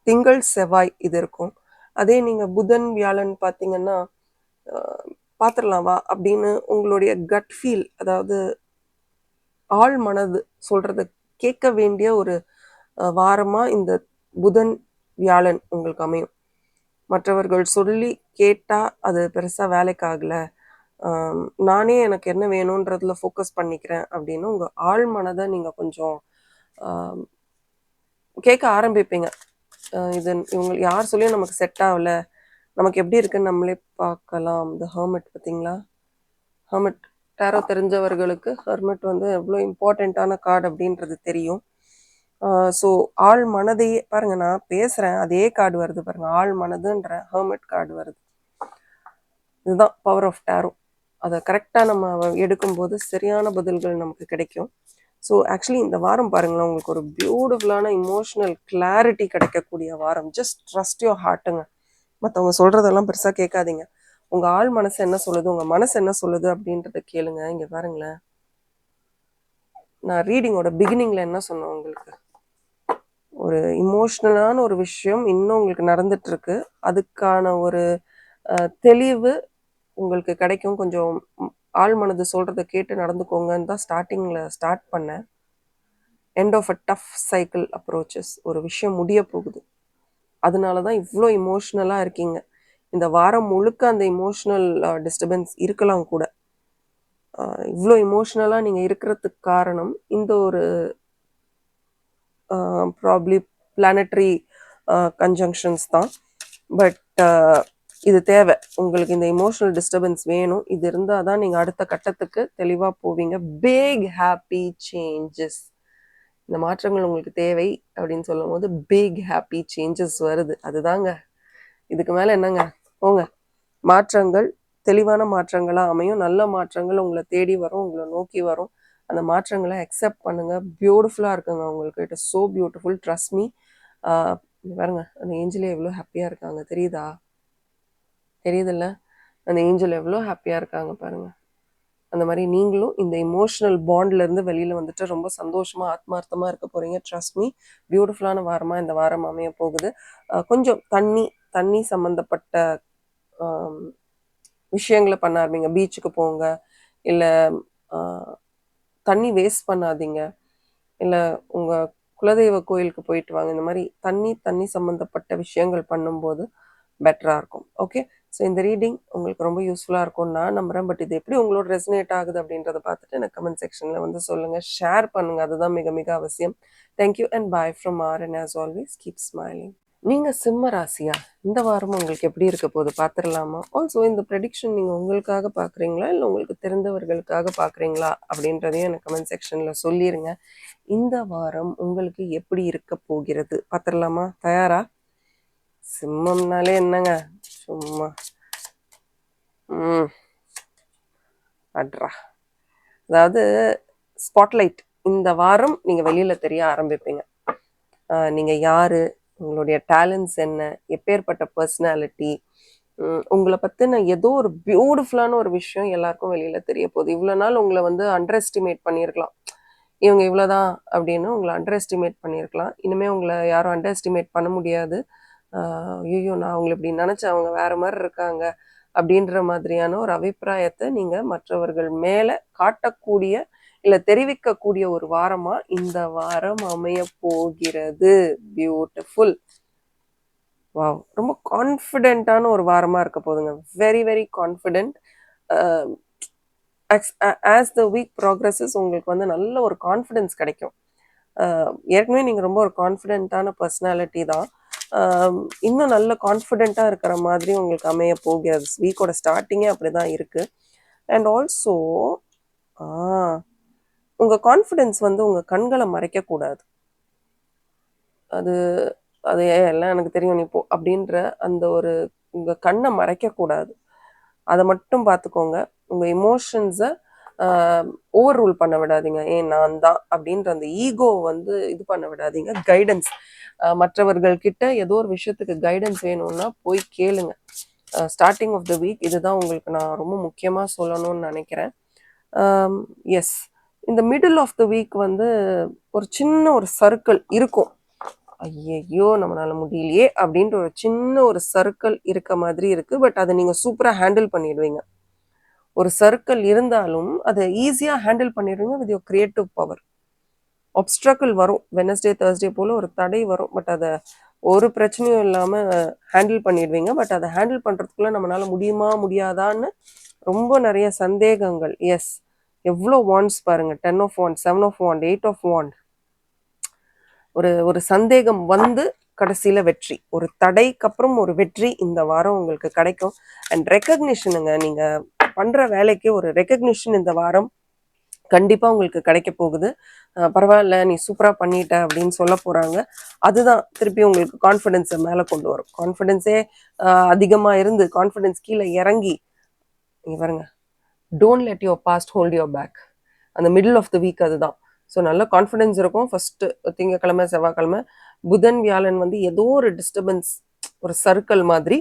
திங்கள் செவ்வாய் இது இருக்கும். அதே நீங்கள் புதன் வியாழன் பார்த்தீங்கன்னா பார்த்துடலாம் வா அப்படின்னு உங்களுடைய கட் ஃபீல், அதாவது ஆள் மனது சொல்கிறத கேட்க வேண்டிய ஒரு வாரமாக இந்த புதன் வியாழன் உங்களுக்கு அமையும். மற்றவர்கள் சொல்லி கேட்டால் அது பெருசாக வேலைக்காகலை, நானே எனக்கு என்ன வேணுன்றதுல ஃபோக்கஸ் பண்ணிக்கிறேன் அப்படின்னு உங்கள் ஆள் மனதை நீங்கள் கொஞ்சம் கேட்க ஆரம்பிப்பீங்க. இவங்க யார் சொல்லியும் நமக்கு செட் ஆகலை, நமக்கு எப்படி இருக்குன்னு நம்மளே பார்க்கலாம். இந்த ஹெர்மிட் பார்த்தீங்களா? ஹெர்மிட் டேரோ தெரிஞ்சவர்களுக்கு ஹெர்மிட் வந்து எவ்வளோ இம்பார்ட்டண்ட்டான கார்டு அப்படின்றது தெரியும். ஸோ ஆள் மனதையே பாருங்கள், நான் பேசுகிறேன் அதே கார்டு வருது பாருங்கள், ஆள் மனதுன்ற ஹெர்மிட் கார்டு வருது. இதுதான் பவர் ஆஃப் டேரோ. அதை கரெக்டாக நம்ம எடுக்கும்போது சரியான பதில்கள் நமக்கு கிடைக்கும். ஸோ ஆக்சுவலி இந்த வாரம் பாருங்களேன், உங்களுக்கு ஒரு பியூட்டிஃபுல்லான இமோஷ்னல் கிளாரிட்டி கிடைக்கக்கூடிய வாரம். ஜஸ்ட் ட்ரஸ்ட் யோர் ஹார்ட்டுங்க. மற்றவங்க சொல்கிறதெல்லாம் பெருசாக கேட்காதீங்க. உங்கள் ஆள் மனசு என்ன சொல்லுது, உங்கள் மனசு என்ன சொல்லுது அப்படின்றத கேளுங்க. இங்கே பாருங்களேன், நான் ரீடிங்கோட பிகினிங்கில் என்ன சொன்னேன் உங்களுக்கு, ஒரு இமோஷ்னலான ஒரு விஷயம் இன்னும் உங்களுக்கு நடந்துட்டுருக்கு. அதுக்கான ஒரு தெளிவு உங்களுக்கு கிடைக்கும். கொஞ்சம் ஆள் மனது சொல்கிறத கேட்டு நடந்துக்கோங்கன்னு தான் ஸ்டார்ட் பண்ணேன். End of a tough cycle approaches. ஒரு விஷயம் முடிய போகுது, அதனால தான் இவ்வளோ இமோஷ்னலாக இருக்கீங்க. இந்த வாரம் முழுக்க அந்த இமோஷ்னல் டிஸ்டர்பன்ஸ் இருக்கலாம் கூட. இவ்வளோ இமோஷ்னலாக நீங்கள் இருக்கிறதுக்கு காரணம் இந்த ஒரு ப்ராப்ளி பிளானட்டரி கன்ஜங்ஷன்ஸ் தான். பட் இது தேவை உங்களுக்கு. இந்த இமோஷனல் டிஸ்டர்பன்ஸ் வேணும். இது இருந்தால் தான் நீங்கள் அடுத்த கட்டத்துக்கு தெளிவாக போவீங்க. பிக் ஹாப்பி சேஞ்சஸ், இந்த மாற்றங்கள் உங்களுக்கு தேவை அப்படின்னு சொல்லும் போது பிக் ஹாப்பி சேஞ்சஸ் வருது. அதுதாங்க, இதுக்கு மேலே என்னங்க, போங்க. மாற்றங்கள் தெளிவான மாற்றங்களாக அமையும். நல்ல மாற்றங்கள் உங்களை தேடி வரும், உங்களை நோக்கி வரும். அந்த மாற்றங்களை அக்செப்ட் பண்ணுங்கள். பியூட்டிஃபுல்லாக இருக்குங்க உங்களுக்கு. It is so beautiful, trust me. பாருங்க, அந்த ஏஞ்சலே எவ்வளோ ஹாப்பியாக இருக்காங்க, தெரியுதா? தெரியுதில்ல? அந்த ஏஞ்சல் எவ்வளோ ஹாப்பியாக இருக்காங்க பாருங்க. அந்த மாதிரி நீங்களும் இந்த இமோஷனல் பாண்ட்லேருந்து வெளியில் வந்துட்டு ரொம்ப சந்தோஷமாக ஆத்மார்த்தமாக இருக்க போகிறீங்க. ட்ரஸ்ட் மீ, பியூட்டிஃபுல்லான வாரமாக இந்த வாரம் அமைய போகுது. கொஞ்சம் தண்ணி சம்மந்தப்பட்ட விஷயங்களை பண்ண ஆரம்பிங்க. பீச்சுக்கு போங்க, இல்லை தண்ணி வேஸ்ட் பண்ணாதீங்க, இல்லை உங்கள் குலதெய்வ கோயிலுக்கு போயிட்டு வாங்க. இந்த மாதிரி தண்ணி சம்மந்தப்பட்ட விஷயங்கள் பண்ணும்போது பெட்டராக இருக்கும். ஓகே, ஸோ இந்த ரீடிங் உங்களுக்கு ரொம்ப யூஸ்ஃபுல்லாக இருக்கும்னு நான் நம்புகிறேன். பட் இது எப்படி உங்களோட ரெசனேட் ஆகுது அப்படின்றத பார்த்துட்டு எனக்கு கமெண்ட் செக்ஷனில் வந்து சொல்லுங்கள், ஷேர் பண்ணுங்கள். அதுதான் மிக மிக அவசியம். Thank you and bye from RN. As always keep smiling. நீங்கள் சிம்ம ராசியா? இந்த வாரம் உங்களுக்கு எப்படி இருக்க போது பார்த்துடலாமா? ஆல்சோ இந்த ப்ரெடிக்ஷன் நீங்கள் உங்களுக்காக பார்க்குறீங்களா இல்லை உங்களுக்கு தெரிந்தவர்களுக்காக பார்க்குறீங்களா அப்படின்றதையும் எனக்கு கமெண்ட் செக்ஷனில் சொல்லிடுங்க. இந்த வாரம் உங்களுக்கு எப்படி இருக்க போகிறது பார்த்துடலாமா? தயாரா? சிம்மம்னாலே என்னங்க சும்மா அட்ரா, அதாவது ஸ்பாட்லைட். இந்த வாரம் நீங்கள் வெளியில் தெரிய ஆரம்பிப்பீங்க. நீங்கள் யார், உங்களுடைய டேலண்ட்ஸ் என்ன, எப்பேற்பட்ட பர்சனாலிட்டி, உங்களை பற்றின ஏதோ ஒரு பியூட்டிஃபுல்லான ஒரு விஷயம் எல்லாருக்கும் வெளியில் தெரிய போகுது. இவ்வளோ நாள் உங்களை வந்து அண்டர் எஸ்டிமேட் பண்ணியிருக்கலாம். இவங்க இவ்வளோதான் அப்படின்னு உங்களை அண்டர் எஸ்டிமேட் பண்ணியிருக்கலாம். இனிமேல் உங்களை யாரும் அண்டர் எஸ்டிமேட் பண்ண முடியாது. ஐயோ, நான் அவங்களை இப்படி நினச்சேன், அவங்க வேறு மாதிரி இருக்காங்க அப்படின்ற மாதிரியான ஒரு அபிப்பிராயத்தை நீங்கள் மற்றவர்கள் மேலே காட்டக்கூடிய இல்லை தெரிவிக்கக்கூடிய ஒரு வாரமாக இந்த வாரம் அமைய போகிறது. பியூட்டிஃபுல். வாவ், ரொம்ப கான்ஃபிடென்ட்டான ஒரு வாரமாக இருக்க போதுங்க. Very very confident. As the week progresses உங்களுக்கு வந்து நல்ல ஒரு கான்ஃபிடென்ஸ் கிடைக்கும். ஏற்கனவே நீங்கள் ரொம்ப ஒரு கான்ஃபிடென்ட்டான பர்சனாலிட்டி தான். இன்னும் நல்ல கான்ஃபிடென்ட்டாக இருக்கிற மாதிரி உங்களுக்கு அமைய போகிறது. வீக்கோட ஸ்டார்டிங்கே அப்படி தான் இருக்குது. அண்ட் ஆல்சோ உங்கள் கான்ஃபிடென்ஸ் வந்து உங்கள் கண்களை மறைக்கக்கூடாது. அது அது எல்லாம் எனக்கு தெரியும் நீ போ அப்படின்ற அந்த ஒரு உங்கள் கண்ணை மறைக்கக்கூடாது. அதை மட்டும் பார்த்துக்கோங்க. உங்கள் இமோஷன்ஸை ஓவர் ரூல் பண்ண விடாதீங்க. ஏன் நான் தான் அப்படின்ற அந்த ஈகோ வந்து இது பண்ண விடாதீங்க. கைடன்ஸ், மற்றவர்கள்கிட்ட ஏதோ ஒரு விஷயத்துக்கு கைடன்ஸ் வேணும்னா போய் கேளுங்க. ஸ்டார்டிங் ஆஃப் த வீக் இதுதான் உங்களுக்கு நான் ரொம்ப முக்கியமாக சொல்லணும்னு நினைக்கிறேன். எஸ், இந்த மிடில் ஆஃப் த வீக் வந்து ஒரு சின்ன ஒரு சர்க்கிள் இருக்கும். ஐயோ நம்மளால முடியலையே அப்படின்ற ஒரு சின்ன ஒரு சர்க்கிள் இருக்க மாதிரி இருக்குது. பட் அதை நீங்கள் சூப்பராக ஹேண்டில் பண்ணிடுவீங்க. ஒரு சர்க்கிள் இருந்தாலும் அதை ஈஸியாக ஹேண்டில் பண்ணிடுவீங்க வித் யோர் கிரியேட்டிவ் பவர். ஆப்ஸ்ட்ரக்கிள் வரும், வெனஸ்டே தேர்ஸ்டே போல் ஒரு தடை வரும். பட் அதை ஒரு பிரச்சனையும் இல்லாமல் ஹேண்டில் பண்ணிடுவீங்க. பட் அதை ஹேண்டில் பண்ணுறதுக்குள்ளே நம்மளால் முடியுமா முடியாதான்னு ரொம்ப நிறைய சந்தேகங்கள். எஸ், எவ்வளோ வாண்ட்ஸ் பாருங்கள். 10 of wands, 7 of wands, 8 of wands. ஒரு சந்தேகம் வந்து கடைசியில் வெற்றி, ஒரு தடைக்கு அப்புறம் ஒரு வெற்றி இந்த வாரம் உங்களுக்கு கிடைக்கும். அண்ட் ரெக்கக்னிஷனுங்க, நீங்கள் பண்ணுற வேலைக்கு ஒரு ரெக்கக்னிஷன் இந்த வாரம் கண்டிப்பாக உங்களுக்கு கிடைக்க போகுது. பரவாயில்ல நீ சூப்பராக பண்ணிட்ட அப்படின்னு சொல்ல போகிறாங்க. அதுதான் திருப்பி உங்களுக்கு கான்ஃபிடென்ஸை மேலே கொண்டு வரும். கான்ஃபிடென்ஸே அதிகமாக இருந்து கான்ஃபிடென்ஸ் கீழே இறங்கி நீங்கள் பாருங்க, don't let your past hold your back. அந்த மிடில் ஆஃப் த வீக் அதுதான். ஸோ நல்ல கான்ஃபிடென்ஸ் இருக்கும். ஃபஸ்ட்டு திங்கக்கிழமை, செவ்வாய்க்கிழமை, புதன், வியாழன் வந்து ஏதோ ஒரு டிஸ்டர்பன்ஸ், ஒரு சர்க்கிள் மாதிரி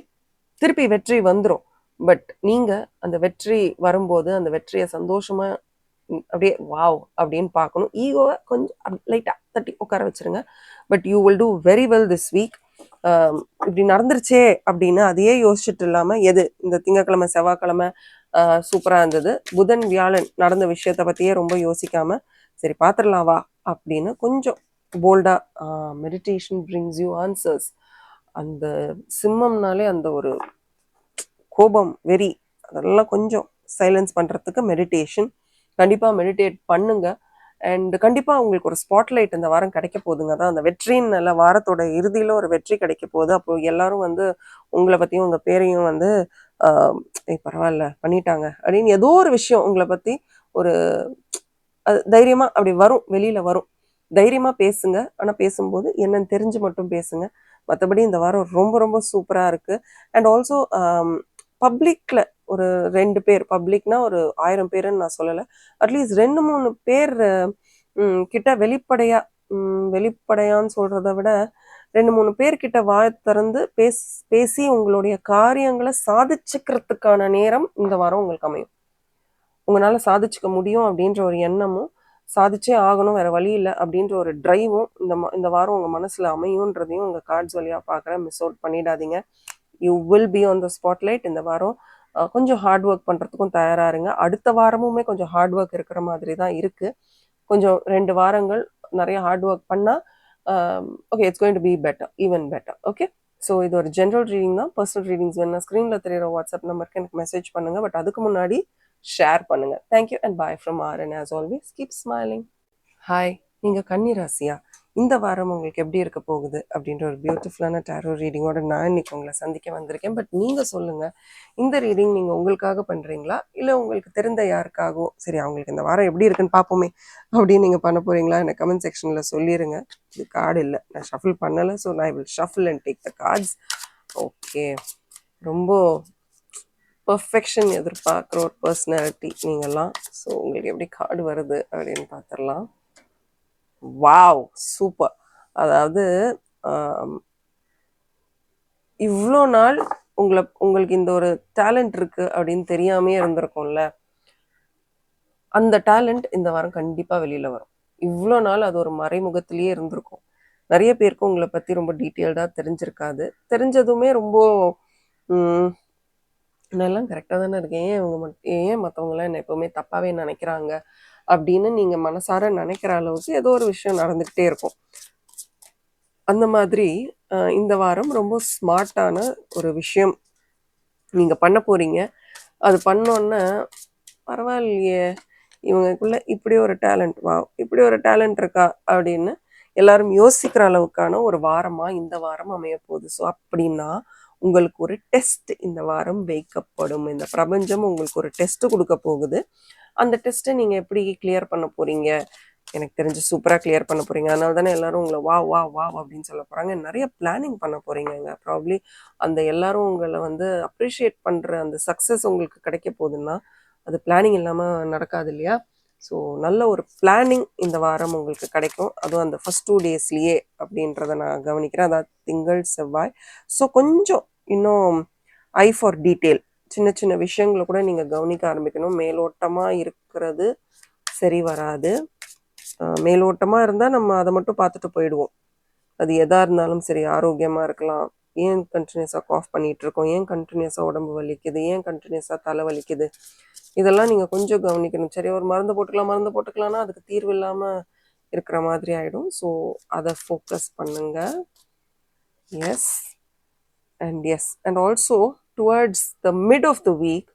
திருப்பி வெற்றி வந்துடும். பட் நீங்கள் அந்த வெற்றி வரும்போது அந்த வெற்றியை சந்தோஷமாக அப்படியே வாவ் அப்படின்னு பார்க்கணும். ஈகோவை கொஞ்சம் லைட்டாக தட்டி உட்கார வச்சுருங்க. But you will two very well this week. இப்படி நடந்துருச்சே அப்படின்னு அதையே யோசிச்சுட்டு இல்லாமல், எது இந்த திங்கக்கிழமை செவ்வாய்க்கிழமை சூப்பராக இருந்தது, புதன் வியாழன் நடந்த விஷயத்தை பற்றியே ரொம்ப யோசிக்காமல் சரி பார்த்துடலாம் வா அப்படின்னு கொஞ்சம் போல்டாக மெடிடேஷன் பிரிங்ஸ் யூ ஆன்சர்ஸ். அந்த சிம்மம்னாலே அந்த ஒரு கோபம், வெறி, அதெல்லாம் கொஞ்சம் சைலன்ஸ் பண்ணுறதுக்கு மெடிடேஷன். கண்டிப்பாக மெடிடேட் பண்ணுங்க. அண்ட் கண்டிப்பாக உங்களுக்கு ஒரு ஸ்பாட்லைட் இந்த வாரம் கிடைக்க போகுதுங்க. தான் அந்த வெற்றின்னு நல்ல வாரத்தோட இறுதியில் ஒரு வெற்றி கிடைக்க போகுது. அப்போ எல்லாரும் வந்து உங்களை பற்றியும் உங்கள் பேரையும் வந்து பரவாயில்ல பண்ணிட்டாங்க அப்படின்னு ஏதோ ஒரு விஷயம் உங்களை பற்றி ஒரு அது தைரியமாக அப்படி வரும், வெளியில் வரும். தைரியமாக பேசுங்க. ஆனால் பேசும்போது என்னன்னு தெரிஞ்சு மட்டும் பேசுங்க. மற்றபடி இந்த வாரம் ரொம்ப ரொம்ப சூப்பராக இருக்குது. அண்ட் ஆல்சோ பப்ளிக்கில் ஒரு 2 பேர், பப்ளிக்னா ஒரு 1000 பேருன்னு நான் சொல்லலை, அட்லீஸ்ட் 2-3 பேர் கிட்ட வெளிப்படையான்னு சொல்கிறத விட 2-3 பேர்கிட்ட வாய் திறந்து பேசி உங்களுடைய காரியங்களை சாதிச்சுக்கிறதுக்கான நேரம் இந்த வாரம் உங்களுக்கு அமையும். உங்களால சாதிச்சுக்க முடியும் அப்படின்ற ஒரு எண்ணமும், சாதிச்சே ஆகணும் வேற வழி இல்லை அப்படின்ற ஒரு டிரைவும் இந்த வாரம் உங்க மனசுல அமையும்ன்றதையும் உங்க கார்ட்ஸ் வழியா பார்க்குறேன். மிஸ் அவுட் பண்ணிடாதீங்க. You will be on the spotlight. இந்த வாரம் கொஞ்சம் ஹார்ட் ஒர்க் பண்றதுக்கும் தயாரா இருங்க. அடுத்த வாரமுமே கொஞ்சம் ஹார்ட் ஒர்க் இருக்கிற மாதிரி தான் இருக்கு. கொஞ்சம் 2 வாரங்கள் நிறைய ஹார்ட் ஒர்க் பண்ணா okay, it's going to be better, even better. Okay, so இது ஒரு ஜென்ரல் ரீடிங் தான். பர்சனல் ரீடிங்ஸ் வேணும்னா ஸ்க்ரீனில் தெரியுற வாட்ஸ்அப் நம்பருக்கு எனக்கு மெசேஜ் பண்ணுங்க. பட் அதுக்கு முன்னாடி ஷேர் பண்ணுங்க. Thank you and bye from RN. As always keep smiling. Hi, நீங்கள் கன்னி ராசியா? இந்த வாரம் உங்களுக்கு எப்படி இருக்க போகுது அப்படின்ற ஒரு பியூட்டிஃபுல்லான டேரோ ரீடிங்கோட நான் இன்னைக்கு உங்களை சந்திக்க வந்திருக்கேன். பட் நீங்கள் சொல்லுங்கள், இந்த ரீடிங் நீங்கள் உங்களுக்காக பண்ணுறீங்களா இல்லை உங்களுக்கு தெரிந்த யாருக்காகவோ சரி அவங்களுக்கு இந்த வாரம் எப்படி இருக்குன்னு பார்ப்போமே அப்படின்னு நீங்கள் பண்ண போகிறீங்களா? எனக்கு கமெண்ட் செக்ஷனில் சொல்லிடுங்க. இது கார்டு இல்லை, நான் ஷஃபில் பண்ணலை. ஸோ நான் will shuffle and take the cards. Okay, ரொம்ப பர்ஃபெக்ஷன் எதிர்பார்க்குற ஒரு பர்சனாலிட்டி நீங்கள்லாம். ஸோ உங்களுக்கு எப்படி கார்டு வருது அப்படின்னு பார்த்துடலாம். Wow, super. அதாவது இவ்வளோ நாள் உங்களுக்கு இந்த ஒரு டேலண்ட் இருக்கு அப்படின்னு தெரியாமே இருந்திருக்கும்ல, அந்த டேலண்ட் இந்த வாரம் கண்டிப்பாக வெளியில் வரும். இவ்வளோ நாள் அது ஒரு மறைமுகத்திலேயே இருந்திருக்கும். நிறைய பேருக்கு உங்களை பற்றி ரொம்ப டீட்டெயில்டாக தெரிஞ்சிருக்காது. தெரிஞ்சதுமே ரொம்ப எல்லாம் கரெக்டாக தானே இருக்கேன், ஏன் மற்றவங்களாம் என்னை எப்போவுமே தப்பாகவே நினைக்கிறாங்க அப்படின்னு நீங்கள் மனசார நினைக்கிற அளவுக்கு ஏதோ ஒரு விஷயம் நடந்துக்கிட்டே இருக்கும். அந்த மாதிரி இந்த வாரம் ரொம்ப ஸ்மார்ட்டான ஒரு விஷயம் நீங்கள் பண்ண போகிறீங்க. அது பண்ணோன்னே பரவாயில்லையே, இவங்களுக்குள்ள இப்படி ஒரு டேலண்ட், இப்படி ஒரு டேலண்ட் இருக்கா அப்படின்னு எல்லாரும் யோசிக்கிற அளவுக்கான ஒரு வாரமாக இந்த வாரம் அமைய போகுது. ஸோ அப்படின்னா உங்களுக்கு ஒரு டெஸ்ட் இந்த வாரம் வைக்கப்படும். இந்த பிரபஞ்சம் உங்களுக்கு ஒரு டெஸ்ட் கொடுக்க போகுது. அந்த டெஸ்ட்டை நீங்கள் எப்படி கிளியர் பண்ண போகிறீங்க? எனக்கு தெரிஞ்சு சூப்பராக கிளியர் பண்ண போகிறீங்க. அதனால தானே எல்லாரும் உங்களை வா வா வா அப்படின்னு சொல்ல போகிறாங்க. நிறைய பிளானிங் பண்ண போகிறீங்க. ப்ராப்ளி அந்த எல்லாரும் உங்களை வந்து அப்ரிஷியேட் பண்ணுற அந்த சக்ஸஸ் உங்களுக்கு கிடைக்க போகுதுன்னா அது பிளானிங் இல்லாமல் நடக்காது இல்லையா? ஸோ நல்ல ஒரு பிளானிங் இந்த வாரம் உங்களுக்கு கிடைக்கும். அதுவும் அந்த ஃபர்ஸ்ட் 2 டேஸ்லேயே அப்படின்றத நான் கவனிக்கிறேன். அதாவது திங்கள் செவ்வாய். ஸோ கொஞ்சம் இன்னும் ஐ ஃபார் டீட்டெயில், சின்ன சின்ன விஷயங்களை கூட நீங்கள் கவனிக்க ஆரம்பிக்கணும். மேலோட்டமாக இருக்கிறது சரி வராது. மேலோட்டமாக இருந்தால் நம்ம அதை மட்டும் பார்த்துட்டு போயிடுவோம். அது எதாக இருந்தாலும் சரி, ஆரோக்கியமாக இருக்கலாம். ஏன் கண்டினியூஸாக காஃப் பண்ணிகிட்டு இருக்கோம், ஏன் கண்டினியூஸாக உடம்பு வலிக்குது, ஏன் கண்டினியூஸாக தலை வலிக்குது, இதெல்லாம் நீங்கள் கொஞ்சம் கவனிக்கணும். சரி, ஒரு மருந்து போட்டுக்கலாம்னா அதுக்கு தீர்வு இல்லாமல் இருக்கிற மாதிரி ஆகிடும். ஸோ அதை ஃபோக்கஸ் பண்ணுங்க. Yes and also towards the mid of the week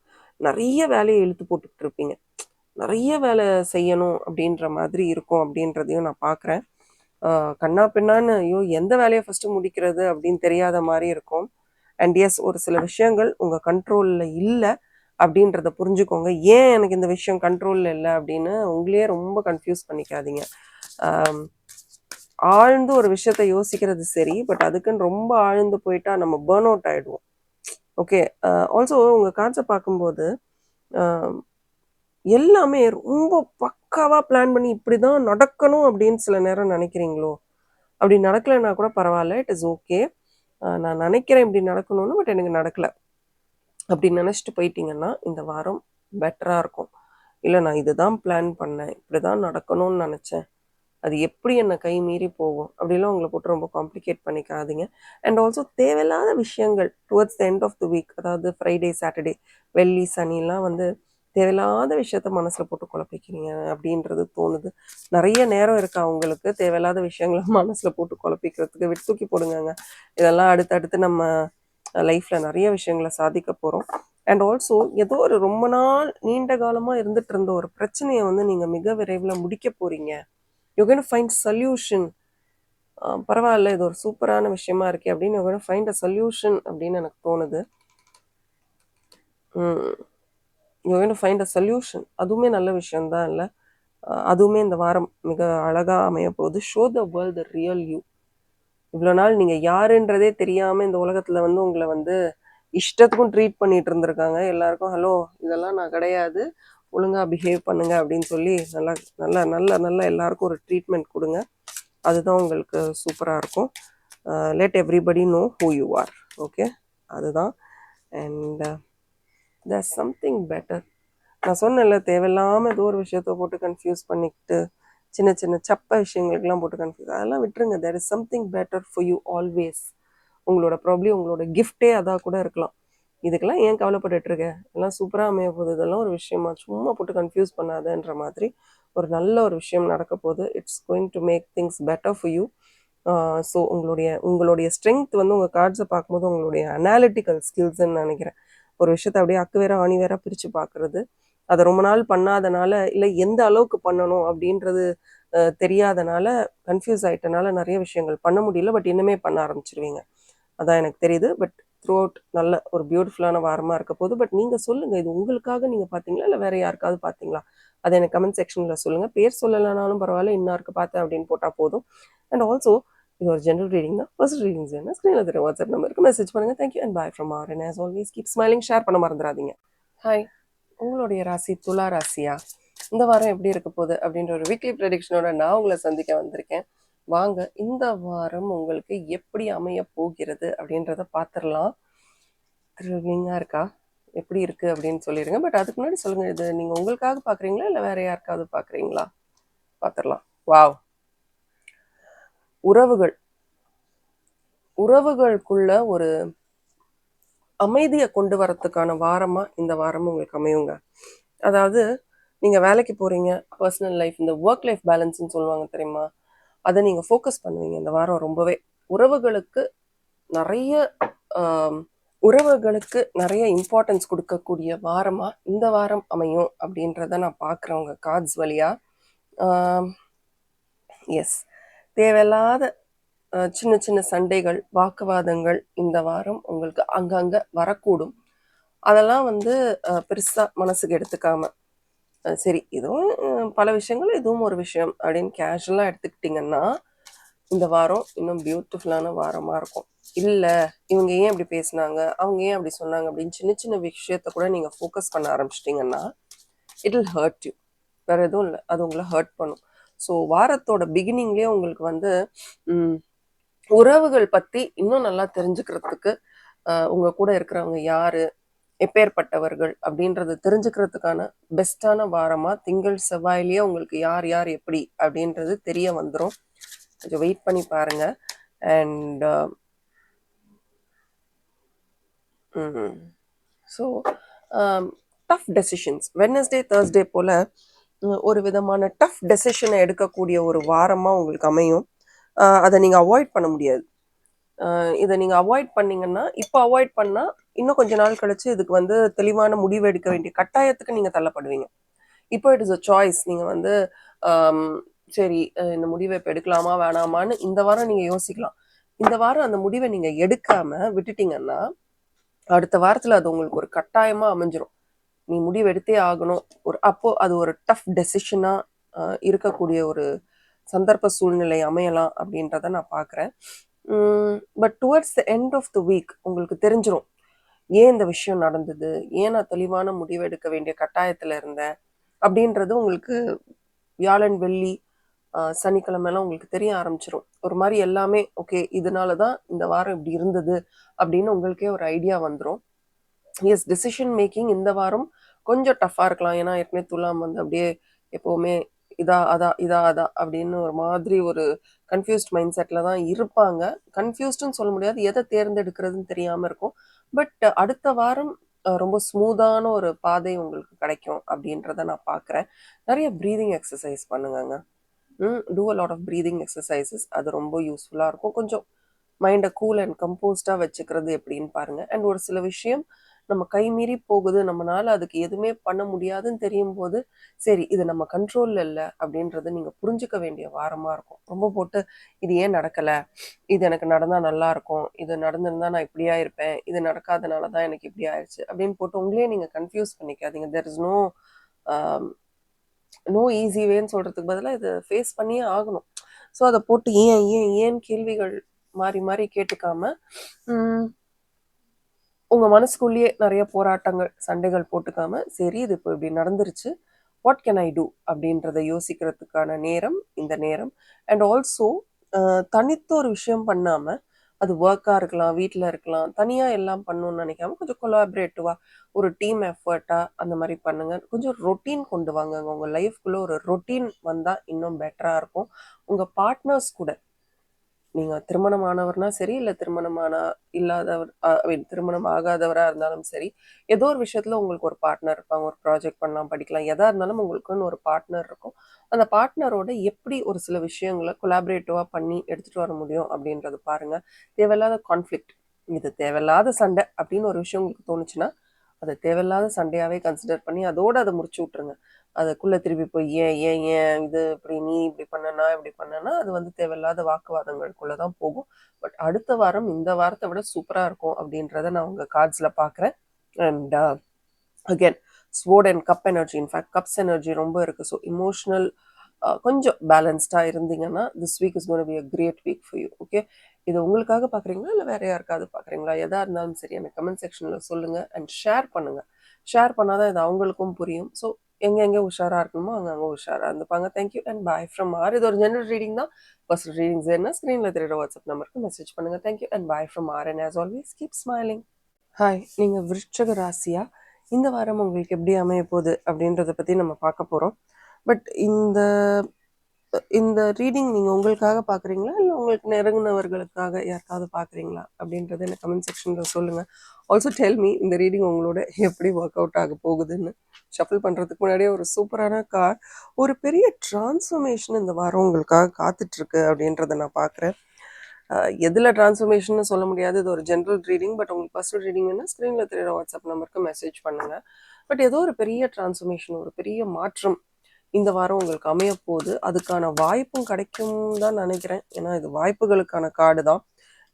நிறைய வேலையை இழுத்து போட்டுக்கிட்டு இருப்பீங்க. நிறைய வேலை செய்யணும் அப்படின்ற மாதிரி இருக்கும் அப்படின்றதையும் நான் பார்க்குறேன். கண்ணா பின்னான்னு ஐயோ எந்த வேலையை ஃபஸ்ட்டு முடிக்கிறது அப்படின்னு தெரியாத மாதிரி இருக்கும். அண்ட் எஸ், ஒரு சில விஷயங்கள் உங்கள் கண்ட்ரோலில் இல்லை அப்படின்றத புரிஞ்சுக்கோங்க. ஏன் எனக்கு இந்த விஷயம் கண்ட்ரோலில் இல்லை அப்படின்னு உங்களையே ரொம்ப கன்ஃபியூஸ் பண்ணிக்காதீங்க. ஆழ்ந்து ஒரு விஷயத்த யோசிக்கிறது சரி, பட் அதுக்குன்னு ரொம்ப ஆழ்ந்து போயிட்டா நம்ம பர்ன் அவுட் ஆகிடுவோம். ஓகே, ஆல்சோ உங்கள் கார்ட்ஸை பார்க்கும்போது எல்லாமே ரொம்ப பக்காவாக பிளான் பண்ணி இப்படி தான் நடக்கணும் அப்படின்னு சில நேரம் நினைக்கிறீங்களோ? அப்படி நடக்கலைன்னா கூட பரவாயில்ல, இட் இஸ் ஓகே. நான் நினைக்கிறேன் இப்படி நடக்கணும்னு, பட் எனக்கு நடக்கலை அப்படி நினச்சிட்டு போயிட்டீங்கன்னா இந்த வாரம் பெட்டராக இருக்கும். இல்லை, நான் இதுதான் பிளான் பண்ணேன், இப்படி தான் நடக்கணும்னு நினச்சேன், அது எப்படி என்னை கை மீறி போகும் அப்படிலாம் உங்களை போட்டு ரொம்ப காம்ப்ளிகேட் பண்ணிக்காதீங்க. அண்ட் ஆல்சோ தேவையில்லாத விஷயங்கள் towards the end of the week, அதாவது ஃப்ரைடே சாட்டர்டே வெள்ளி சனிலாம் வந்து தேவையில்லாத விஷயத்த மனசில் போட்டு குழப்பிக்கிறீங்க அப்படின்றது தோணுது. நிறைய நேரம் இருக்கா உங்களுக்கு தேவையில்லாத விஷயங்களை மனசில் போட்டு குழப்பிக்கிறதுக்கு? விட்டு தூக்கி போடுங்க. இதெல்லாம் அடுத்தடுத்து நம்ம லைஃப்பில் நிறைய விஷயங்களை சாதிக்க போகிறோம். அண்ட் ஆல்சோ ஏதோ ஒரு ரொம்ப நாள் நீண்ட காலமாக இருந்துட்டு இருந்த ஒரு பிரச்சனையை வந்து நீங்கள் மிக விரைவில் முடிக்க போகிறீங்க. you're going to find solution. பரவாயில்ல, இது ஒரு சூப்பரான விஷயமா இருக்கே அப்படின்னு you're going to find a solution அப்படின்னு எனக்கு தோணுது. you're going to find a solution. அதுவுமே நல்ல விஷயம்தான் இல்லை? அதுவுமே இந்த வாரம் மிக அழகாக அமைய போகுது. Show the world the real you. இவ்வளோ நாள் நீங்கள் யாருன்றதே தெரியாமல் இந்த உலகத்தில் வந்து உங்களை வந்து இஷ்டத்துக்கும் ட்ரீட் பண்ணிட்டு இருந்திருக்காங்க. எல்லாருக்கும் ஹலோ இதெல்லாம் நான் கிடையாது, ஒழுங்காக பிஹேவ் பண்ணுங்க அப்படின்னு சொல்லி நல்லா நல்லா நல்லா நல்லா எல்லாருக்கும் ஒரு ட்ரீட்மெண்ட் கொடுங்க. அதுதான் உங்களுக்கு சூப்பராக இருக்கும். Let everybody know who you are. Okay, அதுதான். And there's something better. நான் சொன்னேன்ல, தேவையில்லாமல் ஏதோ ஒரு விஷயத்த போட்டு கன்ஃபியூஸ் பண்ணிக்கிட்டு சின்ன சின்ன சப்ப விஷயங்களுக்கெல்லாம் போட்டு கன்ஃபியூஸ், அதெல்லாம் விட்டுருங்க. there is something better for you always. உங்களோட ப்ராப்ளம் உங்களோட கிஃப்டே அதாக கூட இருக்கலாம். இதுக்கெல்லாம் ஏன் கவலைப்பட்டுட்டு இருக்க, எல்லாம் சூப்பராக அமைய போகுது, இதெல்லாம் ஒரு விஷயமா, சும்மா போட்டு கன்ஃபியூஸ் பண்ணாதன்ற மாதிரி ஒரு நல்ல ஒரு விஷயம் நடக்க போகுது. It's going to make things better for you. So உங்களுடைய ஸ்ட்ரென்த் வந்து உங்கள் கார்ட்ஸை பார்க்கும்போது உங்களுடைய அனாலிட்டிக்கல் ஸ்கில்ஸ்ன்னு நினைக்கிறேன். ஒரு விஷயத்தை அப்படியே அக்கு வேற ஆணி வேற பிரித்து பார்க்குறது, அதை ரொம்ப நாள் பண்ணாதனால, இல்லை எந்த அளவுக்கு பண்ணணும் அப்படின்றது தெரியாதனால, கன்ஃபியூஸ் ஆகிட்டனால நிறைய விஷயங்கள் பண்ண முடியல. பட் இன்னுமே பண்ண ஆரம்பிச்சிருவீங்க, அதான் எனக்கு தெரியுது. பட் த்ரூ அவுட் நல்ல ஒரு பியூட்டிஃபுல்லான வாரமாக இருக்க போகுது. பட் நீங்கள் சொல்லுங்கள், இது உங்களுக்காக நீங்கள் பார்த்தீங்களா இல்லை வேறு யாருக்காவது பார்த்தீங்களா? அதை எனக்கு கமெண்ட் செக்ஷனில் சொல்லுங்கள். பேர் சொல்லலைனாலும் பரவாயில்ல, இன்னாருக்கு பார்த்தேன் அப்படின்னு போட்டால் போதும். அண்ட் ஆல்சோ இது ஒரு ஜென்ரல் ரீடிங் தான். ஃபர்ஸ்ட் ரீடிங்ஸ் என்ன ஸ்க்ரீனில் தெரியும் வாட்ஸ்அப் நம்பருக்கு மெசேஜ் பண்ணுங்கள். Thank you and bye from R. And as always keep smiling. Share பண்ண மறந்துடாதீங்க. ஹாய், உங்களுடைய ராசி துலா ராசியா? இந்த வாரம் எப்படி இருக்க போகுது அப்படின்ற ஒரு வீக்லி ப்ரெடிக்ஷனோட நான் உங்களை சந்திக்க வந்திருக்கேன். வாங்க, இந்த வாரம் உங்களுக்கு எப்படி அமைய போகிறது அப்படின்றத பார்த்துடலாம். த்ரில்லிங்காக இருக்கா, எப்படி இருக்குது அப்படின்னு சொல்லிடுங்க. பட் அதுக்கு முன்னாடி சொல்லுங்கள், இது நீங்கள் உங்களுக்காக பார்க்குறீங்களா இல்லை வேறு யாருக்காவது பார்க்குறீங்களா? பார்த்துடலாம். வாவ், உறவுகளுக்குள்ள ஒரு அமைதியை கொண்டு வரத்துக்கான வாரமாக இந்த வாரம் உங்களுக்கு அமையுங்க. அதாவது நீங்கள் வேலைக்கு போகிறீங்க, பர்சனல் லைஃப், இந்த ஒர்க் லைஃப் பேலன்ஸ்ன்னு சொல்லுவாங்க தெரியுமா, அதை நீங்கள் ஃபோக்கஸ் பண்ணுவீங்க இந்த வாரம் ரொம்பவே. உறவுகளுக்கு நிறைய இம்பார்ட்டன்ஸ் கொடுக்கக்கூடிய வாரமாக இந்த வாரம் அமையும் அப்படின்றத நான் பார்க்குறேன் உங்கள் கார்ட்ஸ் வழியாக. எஸ், தேவையில்லாத சின்ன சின்ன சண்டைகள், வாக்குவாதங்கள் இந்த வாரம் உங்களுக்கு அங்கங்கே வரக்கூடும். அதெல்லாம் வந்து பெருசாக மனசுக்கு எடுத்துக்காம, சரி இதுவும் பல விஷயங்கள், இதுவும் ஒரு விஷயம் அப்படின்னு கேஷுவலாக எடுத்துக்கிட்டிங்கன்னா இந்த வாரம் இன்னும் பியூட்டிஃபுல்லான வாரமாக இருக்கும். இல்லை இவங்க ஏன் அப்படி பேசினாங்க, அவங்க ஏன் அப்படி சொன்னாங்க அப்படின்னு சின்ன சின்ன விஷயத்த கூட நீங்கள் ஃபோக்கஸ் பண்ண ஆரம்பிச்சிட்டிங்கன்னா இட் வில் ஹர்ட் யூ. வேறு எதுவும் இல்லை, அது உங்களை ஹர்ட் பண்ணும். ஸோ வாரத்தோட பிகினிங்லேயே உங்களுக்கு வந்து உறவுகள் பற்றி இன்னும் நல்லா தெரிஞ்சுக்கிறதுக்கு, உங்கள் கூட இருக்கிறவங்க யார், எப்பேற்பட்டவர்கள் அப்படின்றத தெரிஞ்சுக்கிறதுக்கான பெஸ்ட்டான வாரமாக திங்கள் செவ்வாயிலேயே உங்களுக்கு யார் யார் எப்படி அப்படின்றது தெரிய வந்துடும். கொஞ்சம் வெயிட் பண்ணி பாருங்கள். And so tough decisions, Wednesday Thursday போல் ஒரு விதமான டஃப் டெசிஷனை எடுக்கக்கூடிய ஒரு வாரமாக உங்களுக்கு அமையும். அதை நீங்கள் அவாய்ட் பண்ண முடியாது. இதை நீங்கள் அவாய்ட் பண்ணிங்கன்னா, இப்போ அவாய்ட் பண்ணால் இன்னும் கொஞ்ச நாள் கழிச்சு இதுக்கு வந்து தெளிவான முடிவு எடுக்க வேண்டிய கட்டாயத்துக்கு நீங்கள் தள்ளப்படுவீங்க. இப்போ இட் இஸ் அ சாய்ஸ். நீங்கள் வந்து சரி இந்த முடிவை இப்போ எடுக்கலாமா வேணாமான்னு இந்த வாரம் நீங்கள் யோசிக்கலாம். இந்த வாரம் அந்த முடிவை நீங்கள் எடுக்காமல் விட்டுட்டிங்கன்னா அடுத்த வாரத்தில் அது உங்களுக்கு ஒரு கட்டாயமாக அமைஞ்சிரும். நீ முடிவு எடுத்தே ஆகணும். அப்போது அது ஒரு டஃப் டெசிஷனாக இருக்கக்கூடிய ஒரு சந்தர்ப்ப சூழ்நிலை அமையலாம் அப்படின்றத நான் பார்க்குறேன். But towards the end of the week உங்களுக்கு தெரிஞ்சிடும் ஏன் இந்த விஷயம் நடந்தது, ஏன் நான் தெளிவான முடிவு எடுக்க வேண்டிய கட்டாயத்தில் இருந்தேன் அப்படின்றது உங்களுக்கு வியாழன் வெள்ளி சனிக்கிழமைலாம் உங்களுக்கு தெரிய ஆரம்பிச்சிடும். ஒரு மாதிரி எல்லாமே ஓகே, இதனால தான் இந்த வாரம் இப்படி இருந்தது அப்படின்னு உங்களுக்கே ஒரு ஐடியா வந்துடும். எஸ், டெசிஷன் மேக்கிங் இந்த வாரம் கொஞ்சம் டஃப்பாக இருக்கலாம். ஏன்னா ஏற்கனவே துலாம் வந்து அப்படியே எப்போவுமே இதா அதா அப்படின்னு ஒரு மாதிரி ஒரு கன்ஃபியூஸ்ட் மைண்ட் செட்டில் தான் இருப்பாங்க. கன்ஃபியூஸ்டுன்னு சொல்ல முடியாது, எதை தேர்ந்தெடுக்கிறதுன்னு தெரியாமல் இருக்கும். பட் அடுத்த வாரம் ரொம்ப ஸ்மூத்தான ஒரு பாதை உங்களுக்கு கிடைக்கும் அப்படின்றத நான் பார்க்குறேன். நிறைய ப்ரீதிங் எக்ஸசைஸ் பண்ணுங்கங்க. Do a lot of breathing exercises, அது ரொம்ப யூஸ்ஃபுல்லாக இருக்கும். கொஞ்சம் மைண்டை கூல் அண்ட் கம்போஸ்டாக வச்சுக்கிறது எப்படின்னு பாருங்கள். அண்ட் ஒரு சில விஷயம் நம்ம கை மீறி போகுது, நம்மளால அதுக்கு எதுவுமே பண்ண முடியாதுன்னு தெரியும் போது சரி இது நம்ம கண்ட்ரோலில் இல்லை அப்படின்றத நீங்கள் புரிஞ்சுக்க வேண்டிய வாரமாக இருக்கும். ரொம்ப போட்டு இது ஏன் நடக்கலை, இது எனக்கு நடந்தால் நல்லாயிருக்கும், இது நடந்திருந்தால் நான் இப்படியா இருப்பேன், இது நடக்காதனால தான் எனக்கு இப்படி ஆயிடுச்சு அப்படின்னு போட்டு உங்களே நீங்கள் கன்ஃபியூஸ் பண்ணிக்காதீங்க. தெர் இஸ் நோ ஈஸி வேன்னு சொல்கிறதுக்கு பதிலாக இதை ஃபேஸ் பண்ணியே ஆகணும். ஸோ அதை போட்டு ஏன் கேள்விகள் மாறி மாறி கேட்டுக்காம உங்கள் மனசுக்குள்ளேயே நிறைய போராட்டங்கள் சண்டைகள் போட்டுக்காம சரி இது இப்போ இப்படி நடந்துருச்சு, வாட் கேன் ஐ டூ அப்படின்றத யோசிக்கிறதுக்கான நேரம் இந்த நேரம். அண்ட் ஆல்சோ தனித்த ஒரு விஷயம் பண்ணாமல் அது ஒர்க்காக இருக்கலாம், வீட்டில் இருக்கலாம், தனியாக எல்லாம் பண்ணணும்னு நினைக்காம கொஞ்சம் கொலாபரேட்டிவாக ஒரு டீம் எஃபர்ட்டாக அந்த மாதிரி பண்ணுங்கள். கொஞ்சம் ரொட்டீன் கொண்டு வாங்க. உங்கள் லைஃப்குள்ளே ஒரு ரொட்டீன் வந்தால் இன்னும் பெட்டராக இருக்கும். உங்கள் பார்ட்னர்ஸ் கூட நீங்கள் திருமணமானவர்னா சரி, இல்லை இல்லாதவர் திருமணம் ஆகாதவராக இருந்தாலும் சரி, ஏதோ ஒரு விஷயத்தில் உங்களுக்கு ஒரு பார்ட்னர் இருப்பாங்க. ஒரு ப்ராஜெக்ட் பண்ணலாம், படிக்கலாம், எதாக இருந்தாலும் உங்களுக்குன்னு ஒரு பார்ட்னர் இருக்கும். அந்த பார்ட்னரோட எப்படி ஒரு சில விஷயங்களை கொலாபரேட்டிவாக பண்ணி எடுத்துகிட்டு வர முடியும் அப்படின்றது பாருங்கள். தேவையில்லாத கான்ஃப்ளிக்ட், இது தேவையில்லாத சண்டை அப்படின்னு ஒரு விஷயம் உங்களுக்கு தோணுச்சுன்னா அதை தேவையில்லாத சண்டையாகவே கன்சிடர் பண்ணி அதை முடிச்சு விட்ருங்க. அதுக்குள்ளே திருப்பி போய் ஏன் இது இப்படி நீ இப்படி பண்ணனா இப்படி பண்ணனா அது தேவையில்லாத வாக்குவாதங்களுக்குள்ளே தான் போகும். பட் அடுத்த வாரம் இந்த வாரத்தை விட சூப்பராக இருக்கும் அப்படின்றத நான் உங்கள் கார்ட்ஸில் பார்க்குறேன். And again sword and cup energy, in fact cups energy ரொம்ப இருக்குது. ஸோ இமோஷனல் கொஞ்சம் பேலன்ஸ்டாக இருந்தீங்கன்னா this week is gonna be a great week for you. Okay, இது உங்களுக்காக பார்க்குறீங்களா இல்லை வேறு யாருக்காவது பார்க்குறீங்களா? எதாக இருந்தாலும் சரி எனக்கு கமெண்ட் செக்ஷனில் சொல்லுங்கள் அண்ட் ஷேர் பண்ணுங்கள். ஷேர் பண்ணால் தான் இது அவங்களுக்கும் புரியும். ஸோ எங்கே உஷாராக இருக்கணுமோ அங்கே உஷாராக இருந்துப்பாங்க. Thank you and bye from R. இது ஒரு ஜெனரல் ரீடிங் தான். பர்சனல் ரீடிங்ஸ் என்ன ஸ்க்ரீனில் தெரியுற வாட்ஸ்அப் நம்பருக்கு மெசேஜ் பண்ணுங்கள். Thank you and bye from R and as always keep smiling. Hi, நீங்கள் விருட்சக ராசியா? இந்த வாரம் உங்களுக்கு எப்படி அமைய போகுது அப்படின்றத பற்றி நம்ம பார்க்க போகிறோம். பட் இந்த ரீடிங் நீங்கள் உங்களுக்காக பார்க்குறீங்களா இல்லை உங்களுக்கு நெருங்கினவர்களுக்காக யாருக்காவது பார்க்குறீங்களா அப்படின்றத எனக்கு கமெண்ட் செக்ஷனில் சொல்லுங்கள். ஆல்சோ டெல் மீ இந்த ரீடிங் உங்களோட எப்படி ஒர்க் அவுட் ஆக போகுதுன்னு. ஷஃபில் பண்ணுறதுக்கு முன்னாடியே ஒரு சூப்பரான கார்டு, ஒரு பெரிய டிரான்ஸ்ஃபர்மேஷன் இந்த வாரம் உங்களுக்காக காத்துட்ருக்கு அப்படின்றத நான் பார்க்குறேன். எதில் டிரான்ஸ்ஃபர்மேஷன் சொல்ல முடியாது, இது ஒரு ஜென்ரல் ரீடிங். பட் உங்களுக்கு பர்சனல் ரீடிங்னா ஸ்க்ரீனில் தெரியுற வாட்ஸ்அப் நம்பருக்கு மெசேஜ் பண்ணுங்கள். பட் ஏதோ ஒரு பெரிய டிரான்ஸ்ஃபர்மேஷன், ஒரு பெரிய மாற்றம் இந்த வாரம் உங்களுக்கு அமைய போகுது. அதுக்கான வாய்ப்பும் கிடைக்கும் தான் நினைக்கிறேன். ஏன்னா இது வாய்ப்புகளுக்கான கார்டு தான்.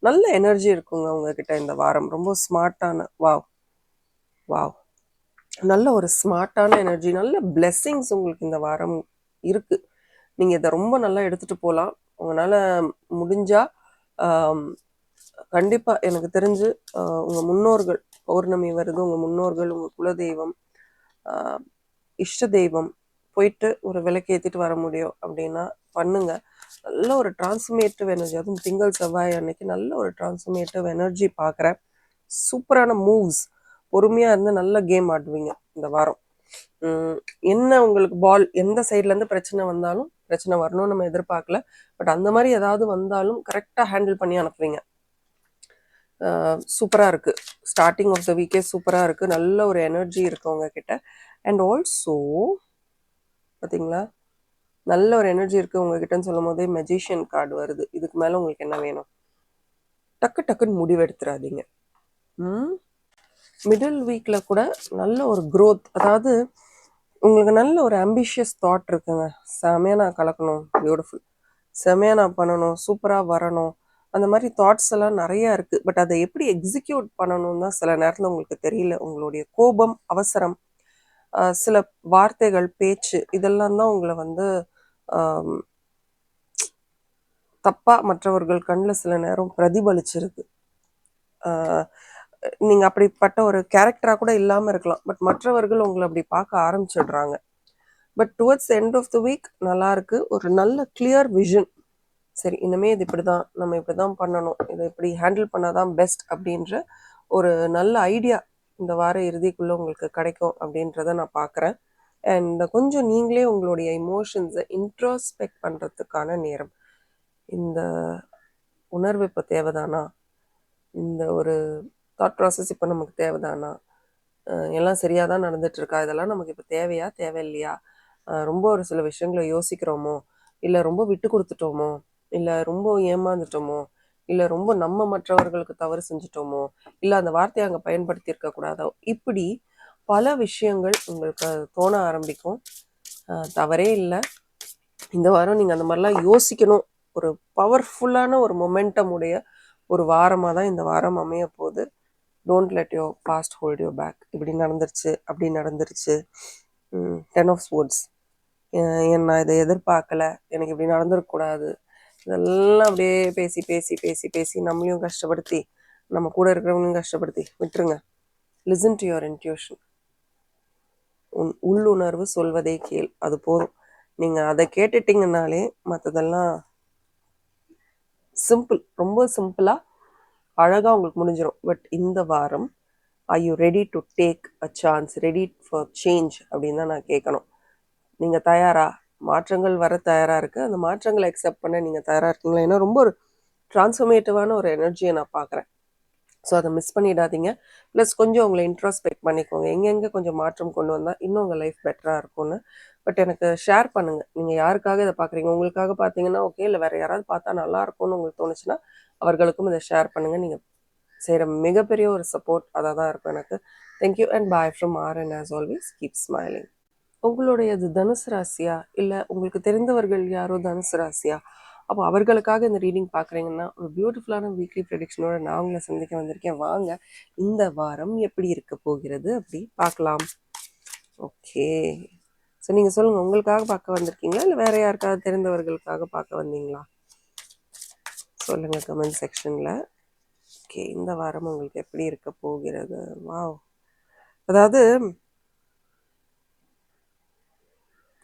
நல்ல எனர்ஜி இருக்குங்க உங்ககிட்ட இந்த வாரம். ரொம்ப ஸ்மார்ட்டான வாவ் நல்ல ஒரு ஸ்மார்ட்டான எனர்ஜி, நல்ல பிளெஸ்ஸிங்ஸ் உங்களுக்கு இந்த வாரம் இருக்குது. நீங்கள் இதை ரொம்ப நல்லா எடுத்துகிட்டு போகலாம். உங்களால் முடிஞ்சால் கண்டிப்பாக எனக்கு தெரிஞ்சு உங்கள் முன்னோர்கள், பௌர்ணமி வருது, உங்கள் முன்னோர்கள், உங்கள் குலதெய்வம், இஷ்ட தெய்வம் போயிட்டு ஒரு விளக்கு ஏற்றிட்டு வர முடியும் அப்படின்னா பண்ணுங்க. நல்ல ஒரு டிரான்ஸ்ஃபர்மேட்டிவ் எனர்ஜி, அதுவும் திங்கள் செவ்வாய் அன்னைக்கு நல்ல ஒரு டிரான்ஸ்ஃபர்மேட்டிவ் எனர்ஜி பார்க்குறேன். சூப்பரான மூவ்ஸ், பொறுமையாக இருந்து நல்ல கேம் ஆடுவீங்க இந்த வாரம். என்ன உங்களுக்கு பால் எந்த சைட்லேருந்து பிரச்சனை வந்தாலும், பிரச்சனை வரணும்னு நம்ம எதிர்பார்க்கல, பட் அந்த மாதிரி ஏதாவது வந்தாலும் கரெக்டாக ஹேண்டில் பண்ணி அனுப்புவீங்க. சூப்பராக இருக்குது. ஸ்டார்டிங் ஆஃப் த வீக்கே சூப்பராக இருக்குது. நல்ல ஒரு எனர்ஜி இருக்குது உங்ககிட்ட. அண்ட் ஆல்சோ பார்த்தீங்களா, நல்ல ஒரு எனர்ஜி இருக்குது உங்ககிட்டன்னு சொல்லும் போதே மெஜிஷியன் கார்டு வருது. இதுக்கு மேலே உங்களுக்கு என்ன வேணும்? டக்குன்னு முடிவெடுத்துறாதீங்க. மிடில் வீக்கில் கூட நல்ல ஒரு க்ரோத், அதாவது உங்களுக்கு நல்ல ஒரு ஆம்பிஷியஸ் தாட் இருக்குங்க. செமையாக நான் கலக்கணும், பியூட்டிஃபுல், செமையாக நான் பண்ணணும், சூப்பராக வரணும், அந்த மாதிரி தாட்ஸ் எல்லாம் நிறையா இருக்குது. பட் அதை எப்படி எக்ஸிக்யூட் பண்ணணும் தான் சில நேரத்தில் உங்களுக்கு தெரியல. உங்களுடைய கோபம், அவசரம், சில வார்த்தைகள், பேச்சு, இதெல்லாம் தான் உங்களை தப்பாக மற்றவர்கள் கண்ணில் சில நேரம் பிரதிபலிச்சிருக்கு. நீங்கள் அப்படிப்பட்ட ஒரு கேரக்டராக கூட இல்லாமல் இருக்கலாம், பட் மற்றவர்கள் உங்களை அப்படி பார்க்க ஆரம்பிச்சிடுறாங்க. But towards end of the week நல்லா இருக்கு. ஒரு நல்ல கிளியர் விஷன். சரி, இனிமே இது இப்படி தான், நம்ம இப்படி தான் பண்ணணும், இதை இப்படி ஹேண்டில் பண்ணாதான் பெஸ்ட் அப்படின்ற ஒரு நல்ல ஐடியா இந்த வார இறுதிக்குள்ளே உங்களுக்கு கிடைக்கும் அப்படின்றத நான் பார்க்குறேன். அண்ட் கொஞ்சம் நீங்களே உங்களுடைய இமோஷன்ஸை இன்ட்ரோஸ்பெக்ட் பண்ணுறதுக்கான நேரம். இந்த உணர்வு இப்போ தேவைதானா, இந்த ஒரு தாட் ப்ராசஸ் இப்போ நமக்கு தேவைதானா, எல்லாம் சரியாக தான் நடந்துட்டுருக்கா, இதெல்லாம் நமக்கு இப்போ தேவையா தேவையில்லையா, ரொம்ப ஒரு சில விஷயங்களை யோசிக்கிறோமோ, இல்லை ரொம்ப விட்டு கொடுத்துட்டோமோ, இல்லை ரொம்ப ஏமாந்துட்டோமோ, இல்லை ரொம்ப நம்ம மற்றவர்களுக்கு தவறு செஞ்சிட்டோமோ, இல்லை அந்த வார்த்தையை அங்கே பயன்படுத்தி இருக்கக்கூடாதோ, இப்படி பல விஷயங்கள் உங்களுக்கு தோண ஆரம்பிக்கும். தவறே இல்லை. இந்த வாரம் நீங்கள் அந்த மாதிரிலாம் யோசிக்கணும். ஒரு பவர்ஃபுல்லான ஒரு மொமெண்டம் உடைய ஒரு வாரமாக தான் இந்த வாரம் அமைய போகுது. Don't let your past hold your back. இப்படி நடந்துருச்சு, அப்படி நடந்துருச்சு. 10 of Swords, நான் இதை எதிர்பார்க்கலை, எனக்கு இப்படி நடந்துருக்கக்கூடாது, இதெல்லாம் அப்படியே பேசி பேசி பேசி பேசி நம்மளையும் கஷ்டப்படுத்தி நம்ம கூட இருக்கிறவங்களையும் கஷ்டப்படுத்தி விட்டுருங்க. Listen to your intuition. உள்ளுணர்வு சொல்வதை கேள், அது போதும். நீங்கள் அதை கேட்டுட்டிங்கனாலே மற்றதெல்லாம் சிம்பிள், ரொம்ப சிம்பிளாக அழகாக உங்களுக்கு முடிஞ்சிடும். பட் இந்த வாரம் are you ready to take a chance, ready for change அப்படின்னு தான் நான் கேட்கணும். நீங்கள் தயாரா? மாற்றங்கள் வர தயாராக இருக்குது. அந்த மாற்றங்களை அக்செப்ட் பண்ண நீங்கள் தயாராக இருக்கீங்களா? ஏன்னா ரொம்ப ஒரு ட்ரான்ஸ்ஃபர்மேட்டிவான ஒரு எனர்ஜியை நான் பார்க்குறேன். ஸோ அதை மிஸ் பண்ணிடாதீங்க. ப்ளஸ் கொஞ்சம் உங்களை இன்ட்ரோஸ்பெக்ட் பண்ணிக்கோங்க, எங்கெங்கே கொஞ்சம் மாற்றம் கொண்டு வந்தால் இன்னும் உங்கள் லைஃப் பெட்டராக இருக்கும்னு. பட் எனக்கு ஷேர் பண்ணுங்கள், நீங்கள் யாருக்காக இதை பார்க்குறீங்க? உங்களுக்காக பார்த்தீங்கன்னா ஓகே, இல்லை வேறு யாராவது பார்த்தா நல்லா இருக்கும்னு உங்களுக்கு தோணுச்சுன்னா அவர்களுக்கும் இதை ஷேர் பண்ணுங்கள். நீங்கள் செய்கிற மிகப்பெரிய ஒரு சப்போர்ட் அதாக தான் இருக்கும் எனக்கு. Thank you and bye from RN. As always keep smiling. உங்களுடையது தனுசு ராசியா, இல்லை உங்களுக்கு தெரிந்தவர்கள் யாரோ தனுசு ராசியா? அப்போ அவர்களுக்காக இந்த ரீடிங் பார்க்குறீங்கன்னா ஒரு பியூட்டிஃபுல்லான வீக்லி ப்ரெடிக்ஷனோட நான் உங்களை சந்திக்க வந்திருக்கேன். வாங்க இந்த வாரம் எப்படி இருக்க போகிறது அப்படி பார்க்கலாம். ஓகே, ஸோ நீங்கள் சொல்லுங்கள், உங்களுக்காக பார்க்க வந்திருக்கீங்களா இல்லை வேறு யாருக்காவது தெரிந்தவர்களுக்காக பார்க்க வந்தீங்களா? சொல்லுங்கள் கமெண்ட் செக்ஷனில். ஓகே, இந்த வாரம் உங்களுக்கு எப்படி இருக்க போகிறது? வாவ், அதாவது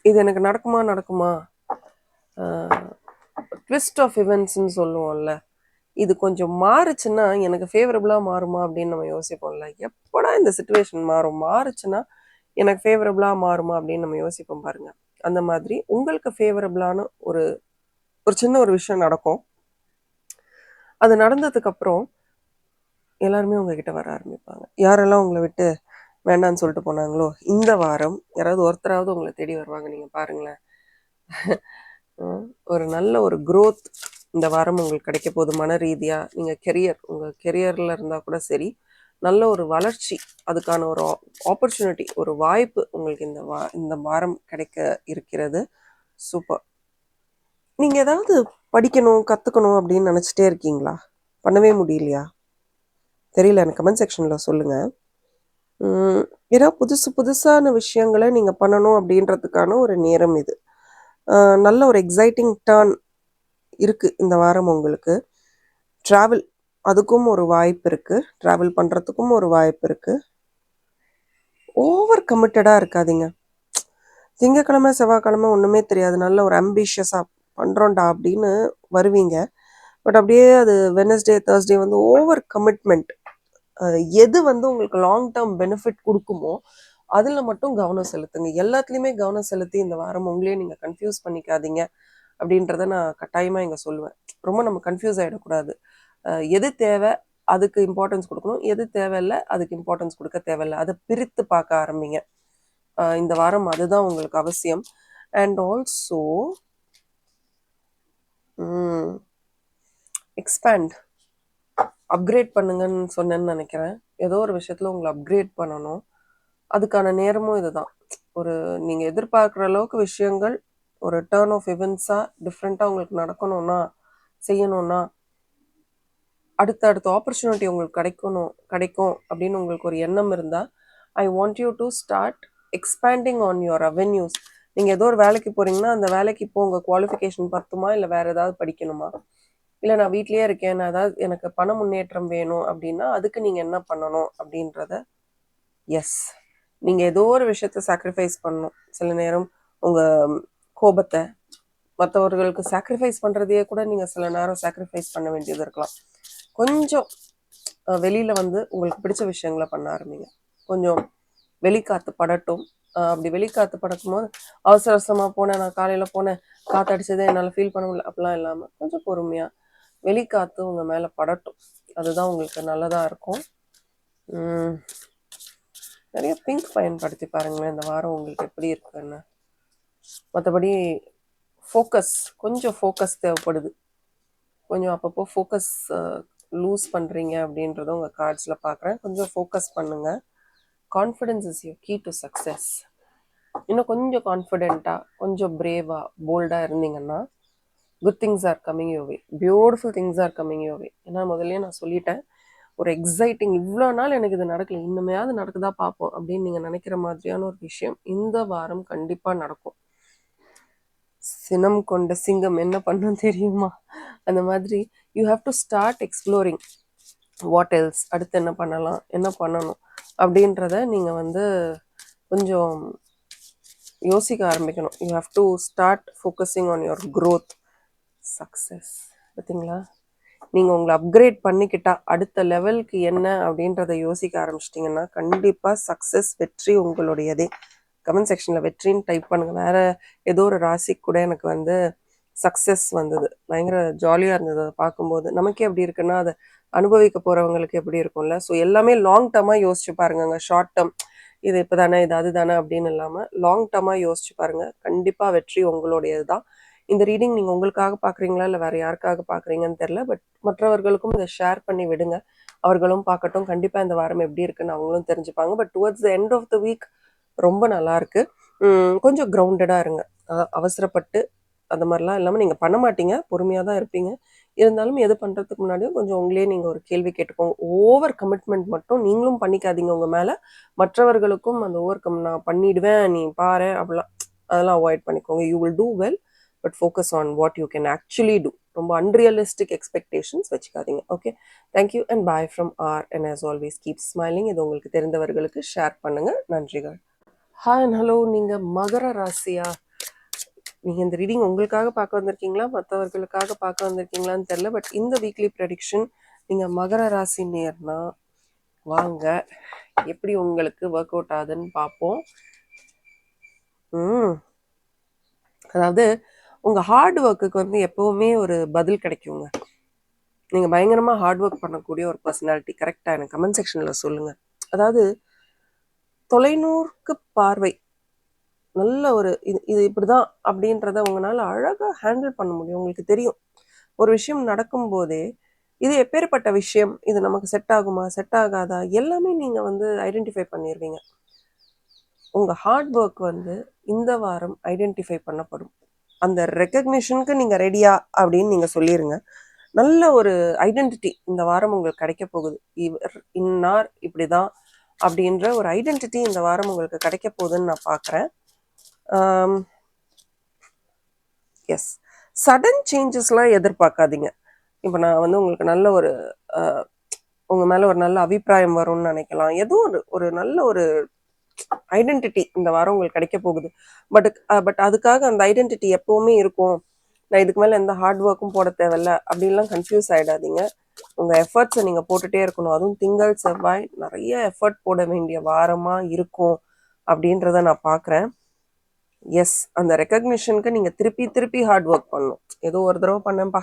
இது எனக்கு நடக்குமா ட்விஸ்ட் ஆஃப் இவெண்ட்ஸ்ன்னு சொல்லுவோம்ல, இது கொஞ்சம் மாறுச்சுன்னா எனக்கு ஃபேவரபுளாக மாறுமா அப்படின்னு நம்ம யோசிப்போம்ல. எப்படா இந்த சுச்சுவேஷன் மாறுச்சுன்னா எனக்கு ஃபேவரபுளாக மாறுமா அப்படின்னு நம்ம யோசிப்போம் பாருங்கள். அந்த மாதிரி உங்களுக்கு ஃபேவரபுளான ஒரு சின்ன ஒரு விஷயம் நடக்கும். அது நடந்ததுக்கப்புறம் எல்லாருமே உங்ககிட்ட வர ஆரம்பிப்பாங்க. யாரெல்லாம் உங்களை விட்டு வேண்டான்னு சொல்லிட்டு போனாங்களோ, இந்த வாரம் யாராவது ஒருத்தராவது உங்களை தேடி வருவாங்க. நீங்கள் பாருங்களேன், ஒரு நல்ல ஒரு க்ரோத் இந்த வாரம் உங்களுக்கு கிடைக்க போகுது. மன ரீதியாக நீங்கள் உங்கள் கெரியரில் இருந்தால் கூட சரி, நல்ல ஒரு வளர்ச்சி, அதுக்கான ஒரு ஆப்பர்ச்சுனிட்டி, ஒரு வாய்ப்பு உங்களுக்கு இந்த வாரம் கிடைக்க இருக்கிறது. சூப்பர். நீங்கள் ஏதாவது படிக்கணும், கற்றுக்கணும் அப்படின்னு நினச்சிட்டே இருக்கீங்களா? பண்ணவே முடியலையா? தெரியல, எனக்கு கமெண்ட் செக்ஷனில் சொல்லுங்கள். ஏன்னா புதுசான விஷயங்களை நீங்கள் பண்ணணும் அப்படின்றதுக்கான ஒரு நேரம் இது. நல்ல ஒரு எக்ஸைட்டிங் டர்ன் இருக்குது இந்த வாரம் உங்களுக்கு. ட்ராவல், அதுக்கும் ஒரு வாய்ப்பு இருக்குது. ட்ராவல் பண்ணுறதுக்கும் ஒரு வாய்ப்பு இருக்குது. ஓவர் கமிட்டடாக இருக்காதீங்க. திங்கக்கிழமை செவ்வாய்க்கிழமை ஒன்றுமே தெரியாது, நல்ல ஒரு அம்பிஷியஸாக பண்ணுறோண்டா அப்படின்னு வருவீங்க. பட் அப்படியே அது வெனஸ்டே தேர்ஸ்டே வந்து ஓவர் கமிட்மெண்ட். எது வந்து உங்களுக்கு லாங் டேர்ம் பெனிஃபிட் கொடுக்குமோ அதில் மட்டும் கவனம் செலுத்துங்க. எல்லாத்துலேயுமே கவனம் செலுத்தி இந்த வாரம் உங்களையே நீங்கள் கன்ஃபியூஸ் பண்ணிக்காதீங்க அப்படின்றத நான் கட்டாயமாக இங்கே சொல்லுவேன். ரொம்ப நம்ம கன்ஃபியூஸ் ஆகிடக்கூடாது. எது தேவை அதுக்கு இம்பார்ட்டன்ஸ் கொடுக்கணும், எது தேவையில்லை அதுக்கு இம்பார்ட்டன்ஸ் கொடுக்க தேவையில்லை, அதை பிரித்து பார்க்க ஆரம்பிங்க. இந்த வாரம் அதுதான் உங்களுக்கு அவசியம். அண்ட் ஆல்சோ எக்ஸ்பேண்ட், அப்கிரேட் பண்ணுங்கன்னு சொன்னேன்னு நினைக்கிறேன். ஏதோ ஒரு விஷயத்தில் உங்களை அப்கிரேட் பண்ணணும், அதுக்கான நேரமும் இதுதான். ஒரு நீங்கள் எதிர்பார்க்குற அளவுக்கு விஷயங்கள் ஒரு டர்ன் ஆஃப் இவெண்ட்ஸாக டிஃப்ரெண்ட்டாக உங்களுக்கு நடக்கணும்னா, செய்யணும்னா, அடுத்த ஆப்பர்ச்சுனிட்டி உங்களுக்கு கிடைக்கும் அப்படின்னு உங்களுக்கு ஒரு எண்ணம் இருந்தால், I want you to start expanding on your revenues. நீங்கள் ஏதோ ஒரு வேலைக்கு போகிறீங்கன்னா அந்த வேலைக்கு இப்போ உங்கள் குவாலிஃபிகேஷன் பத்துமா, இல்லை வேறு ஏதாவது படிக்கணுமா, இல்லை நான் வீட்லேயே இருக்கேன், நான் ஏதாவது எனக்கு பண முன்னேற்றம் வேணும் அப்படின்னா அதுக்கு நீங்கள் என்ன பண்ணணும் அப்படின்றத, எஸ், நீங்கள் ஏதோ ஒரு விஷயத்த சாக்ரிஃபைஸ் பண்ணணும். சில நேரம் உங்கள் கோபத்தை மற்றவர்களுக்கு சாக்ரிஃபைஸ் பண்ணுறதையே கூட நீங்கள் சில நேரம் சாக்ரிஃபைஸ் பண்ண வேண்டியது இருக்கலாம். கொஞ்சம் வெளியில் வந்து உங்களுக்கு பிடிச்ச விஷயங்களை பண்ண ஆரம்பிங்க. கொஞ்சம் வெளிக்காற்று படட்டும். அப்படி வெளிக்காற்று படக்கும் போது அவசரமாக போனேன், நான் காலையில் போனேன், காற்றடிச்சதே என்னால் ஃபீல் பண்ண முடியல அப்படிலாம் இல்லாமல் கொஞ்சம் பொறுமையாக வெளிக்காற்று உங்கள் மேலே படட்டும். அதுதான் உங்களுக்கு நல்லதாக இருக்கும். நிறைய பிங்க் பயன்படுத்தி பாருங்களேன் இந்த வாரம் உங்களுக்கு எப்படி இருக்குன்னு. மற்றபடி கொஞ்சம் ஃபோக்கஸ் தேவைப்படுது. கொஞ்சம் அப்பப்போ ஃபோக்கஸ் லூஸ் பண்ணுறீங்க அப்படின்றத உங்கள் கார்ட்ஸில் பார்க்குறேன். கொஞ்சம் ஃபோக்கஸ் பண்ணுங்கள். Confidence is your key to success. இன்னும் கொஞ்சம் கான்ஃபிடென்ட்டாக, கொஞ்சம் பிரேவாக, போல்டாக இருந்தீங்கன்னா good things are coming your way, beautiful things are coming your way. ஏன்னா முதல்ல நான் சொல்லிட்டேன், ஒரு எக்ஸைட்டிங், இவ்வளோ நாள் எனக்கு இது நடக்கல, இன்னுமையாவது நடக்குதா பார்ப்போம் அப்படின்னு நீங்கள் நினைக்கிற மாதிரியான ஒரு விஷயம் இந்த வாரம் கண்டிப்பாக நடக்கும். சினம் கொண்ட சிங்கம் என்ன பண்ணும் தெரியுமா? அந்த மாதிரி you have to start exploring what else, அடுத்து என்ன பண்ணலாம், என்ன பண்ணணும் அப்படின்றத நீங்கள் வந்து கொஞ்சம் யோசிக்க ஆரம்பிக்கணும். You have to start focusing on your growth, success. பார்த்தீங்களா, நீங்கள் உங்களை அப்கிரேட் பண்ணிக்கிட்டா அடுத்த லெவலுக்கு என்ன அப்படின்றத யோசிக்க ஆரம்பிச்சிட்டிங்கன்னா கண்டிப்பாக சக்ஸஸ் வெற்றி உங்களுடையதே. கமெண்ட் செக்ஷனில் வெற்றின்னு டைப் பண்ணுங்கள். வேறு ஏதோ ஒரு ராசிக்கு கூட எனக்கு வந்து சக்ஸஸ் வந்தது, பயங்கர ஜாலியாக இருந்தது அதை பார்க்கும்போது. நமக்கே எப்படி இருக்குன்னா அதை அனுபவிக்க போகிறவங்களுக்கு எப்படி இருக்கும்ல. ஸோ எல்லாமே லாங் டர்மாக யோசிச்சு பாருங்க, ஷார்ட் டேர்ம் இது இப்போ தானே இது அது தானே அப்படின்னு இல்லாமல் லாங் டர்மாக யோசிச்சு பாருங்கள். கண்டிப்பாக வெற்றி உங்களுடையது தான். இந்த ரீடிங் நீங்கள் உங்களுக்காக பார்க்குறீங்களா இல்லை வேறு யாருக்காக பார்க்குறீங்கன்னு தெரில, பட் மற்றவர்களுக்கும் இதை ஷேர் பண்ணி விடுங்க, அவர்களும் பார்க்கட்டும். கண்டிப்பாக இந்த வாரம் எப்படி இருக்குன்னு அவங்களும் தெரிஞ்சுப்பாங்க. But towards the end of the week ரொம்ப நல்லாயிருக்கு. கொஞ்சம் கிரவுண்டடாக இருங்க, அவசரப்பட்டு அந்த மாதிரிலாம் இல்லாமல் நீங்கள் பண்ண மாட்டீங்க, பொறுமையாக தான் இருப்பீங்க. இருந்தாலும் எது பண்ணுறதுக்கு முன்னாடியும் கொஞ்சம் உங்களே நீங்கள் ஒரு கேள்வி கேட்டுக்கோங்க. ஓவர் கமிட்மெண்ட் மட்டும் நீங்களும் பண்ணிக்காதீங்க உங்கள் மேலே, மற்றவர்களுக்கும் அந்த நான் பண்ணிடுவேன் நீ பாரு அப்படிலாம் அதெல்லாம் அவாய்ட் பண்ணிக்கோங்க. You will do well, but focus on what you can actually do. ரொம்ப அன்ரியலிஸ்டிக் எக்ஸ்பெக்டேஷன்ஸ் வச்சுக்காதீங்க. Okay, thank you and bye from R and as always keep smiling. இது உங்களுக்கு தெரிந்தவர்களுக்கு ஷேர் பண்ணுங்கள். நன்றிகள். Hi and hello. நீங்கள் மகர ராசியா? நீங்கள் இந்த ரீடிங் உங்களுக்காக பார்க்க வந்திருக்கீங்களா மற்றவர்களுக்காக பார்க்க வந்திருக்கீங்களான்னு தெரில, பட் இந்த வீக்லி ப்ரெடிக்ஷன் நீங்கள் மகர ராசி நேர்னா வாங்க எப்படி உங்களுக்கு ஒர்க் அவுட் ஆகுதுன்னு பார்ப்போம். அதாவது உங்கள் ஹார்ட் ஒர்க்குக்கு வந்து எப்போவுமே ஒரு பதில் கிடைக்குங்க. நீங்கள் பயங்கரமாக ஹார்ட் ஒர்க் பண்ணக்கூடிய ஒரு பர்சனாலிட்டி. கரெக்டாக எனக்கு கமெண்ட் செக்ஷனில் சொல்லுங்கள். அதாவது தொலைநோக்கு பார்வை, நல்ல ஒரு இது இப்படி தான் அப்படின்றத உங்களால் அழகாக ஹேண்டில் பண்ண முடியும். உங்களுக்கு தெரியும் ஒரு விஷயம் நடக்கும்போதே இது எப்பேற்பட்ட விஷயம், இது நமக்கு செட் ஆகுமா செட் ஆகாதா எல்லாமே நீங்கள் வந்து ஐடென்டிஃபை பண்ணிடுவீங்க. உங்கள் ஹார்ட் ஒர்க் வந்து இந்த வாரம் ஐடென்டிஃபை பண்ணப்படும். அந்த ரெக்கக்னிஷனுக்கு நீங்கள் ரெடியா அப்படின்னு நீங்கள் சொல்லிடுங்க. நல்ல ஒரு ஐடென்டிட்டி இந்த வாரம் உங்களுக்கு கிடைக்க போகுது. இவர் இன்னார் இப்படி தான் அப்படின்ற ஒரு ஐடென்டிட்டி இந்த வாரம் உங்களுக்கு கிடைக்க போகுதுன்னு நான் பார்க்குறேன். எஸ், சடன் சேஞ்சஸ்லாம் எதிர்பார்க்காதீங்க. இப்போ நான் வந்து உங்களுக்கு நல்ல ஒரு உங்கள் மேலே ஒரு நல்ல அபிப்பிராயம் வரும்னு நினைக்கலாம். ஏதோ ஒரு நல்ல ஒரு ஐடென்டிட்டி இந்த வாரம் உங்களுக்கு கிடைக்க போகுது. பட் அதுக்காக அந்த ஐடென்டிட்டி எப்போவுமே இருக்கும், நான் இதுக்கு மேலே எந்த ஹார்ட் ஒர்க்கும் போட தேவையில்ல அப்படின்லாம் கன்ஃபியூஸ் ஆகிடாதீங்க. உங்கள் எஃபர்ட்ஸை நீங்கள் போட்டுகிட்டே இருக்கணும். அதுவும் திங்கள் செவ்வாய் நிறைய எஃபர்ட் போட வேண்டிய வாரமாக இருக்கும் அப்படின்றத நான் பார்க்குறேன். எஸ், அந்த ரெக்கக்னிஷனுக்கு நீங்கள் திருப்பி ஹார்ட் ஒர்க் பண்ணணும். ஏதோ ஒரு தடவை பண்ணேன்ப்பா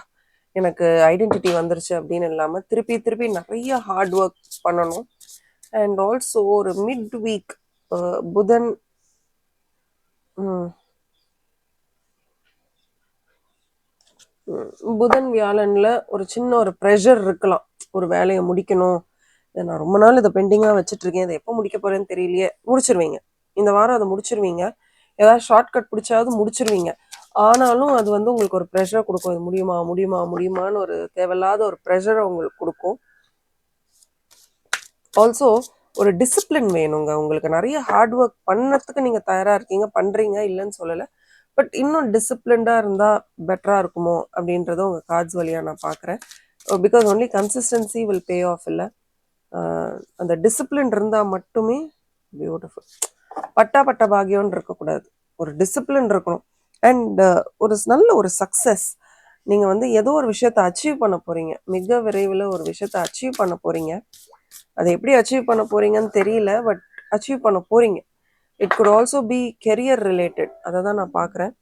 எனக்கு ஐடென்டிட்டி வந்துருச்சு அப்படின்னு இல்லாமல் திருப்பி நிறைய ஹார்ட் ஒர்க் பண்ணணும். அண்ட் ஆல்சோ ஒரு மிட் வீக் புதன் வியாழனில் ஒரு சின்ன ஒரு ப்ரெஷர் இருக்கலாம். ஒரு வேலையை முடிக்கணும், நான் ரொம்ப நாள் இதை பெண்டிங்காக வச்சுட்ருக்கேன், இதை எப்போ முடிக்க போகிறேன்னு தெரியலையே. முடிச்சிருவீங்க இந்த வாரம், அதை முடிச்சிருவீங்க. ஏதாவது ஷார்ட்கட் பிடிச்சாவது முடிச்சிருவீங்க. ஆனாலும் அது வந்து உங்களுக்கு ஒரு ப்ரெஷரை கொடுக்கும். இது முடியுமான்னு ஒரு தேவையில்லாத ஒரு ப்ரெஷரை உங்களுக்கு கொடுக்கும். ஆல்சோ ஒரு டிசிப்ளின் வேணுங்க உங்களுக்கு. நிறைய ஹார்ட் ஒர்க் பண்ணறதுக்கு நீங்கள் தயாராக இருக்கீங்க, பண்ணுறீங்க, இல்லைன்னு சொல்லலை. பட் இன்னும் டிசிப்ளின்டாக இருந்தால் பெட்டராக இருக்குமோ அப்படின்றத உங்கள் கார்ட்ஸ் வழியாக நான் பார்க்குறேன். Because only consistency will pay off. இல்லை, அந்த டிசிப்ளின் இருந்தால் மட்டுமே பியூட்டிஃபுல். பட்டா பாகியம்னு இருக்கக்கூடாது, ஒரு டிசிப்ளின் இருக்கணும். அண்ட் ஒரு நல்ல ஒரு சக்ஸஸ். நீங்கள் வந்து ஏதோ ஒரு விஷயத்தை அச்சீவ் பண்ண போகிறீங்க, மிக விரைவில் ஒரு விஷயத்தை அச்சீவ் பண்ண போகிறீங்க. அதை எப்படி அச்சீவ் பண்ண போகிறீங்கன்னு தெரியல, பட் அச்சீவ் பண்ண போகிறீங்க. It could also be career related, அதை தான் நான் பார்க்குறேன்.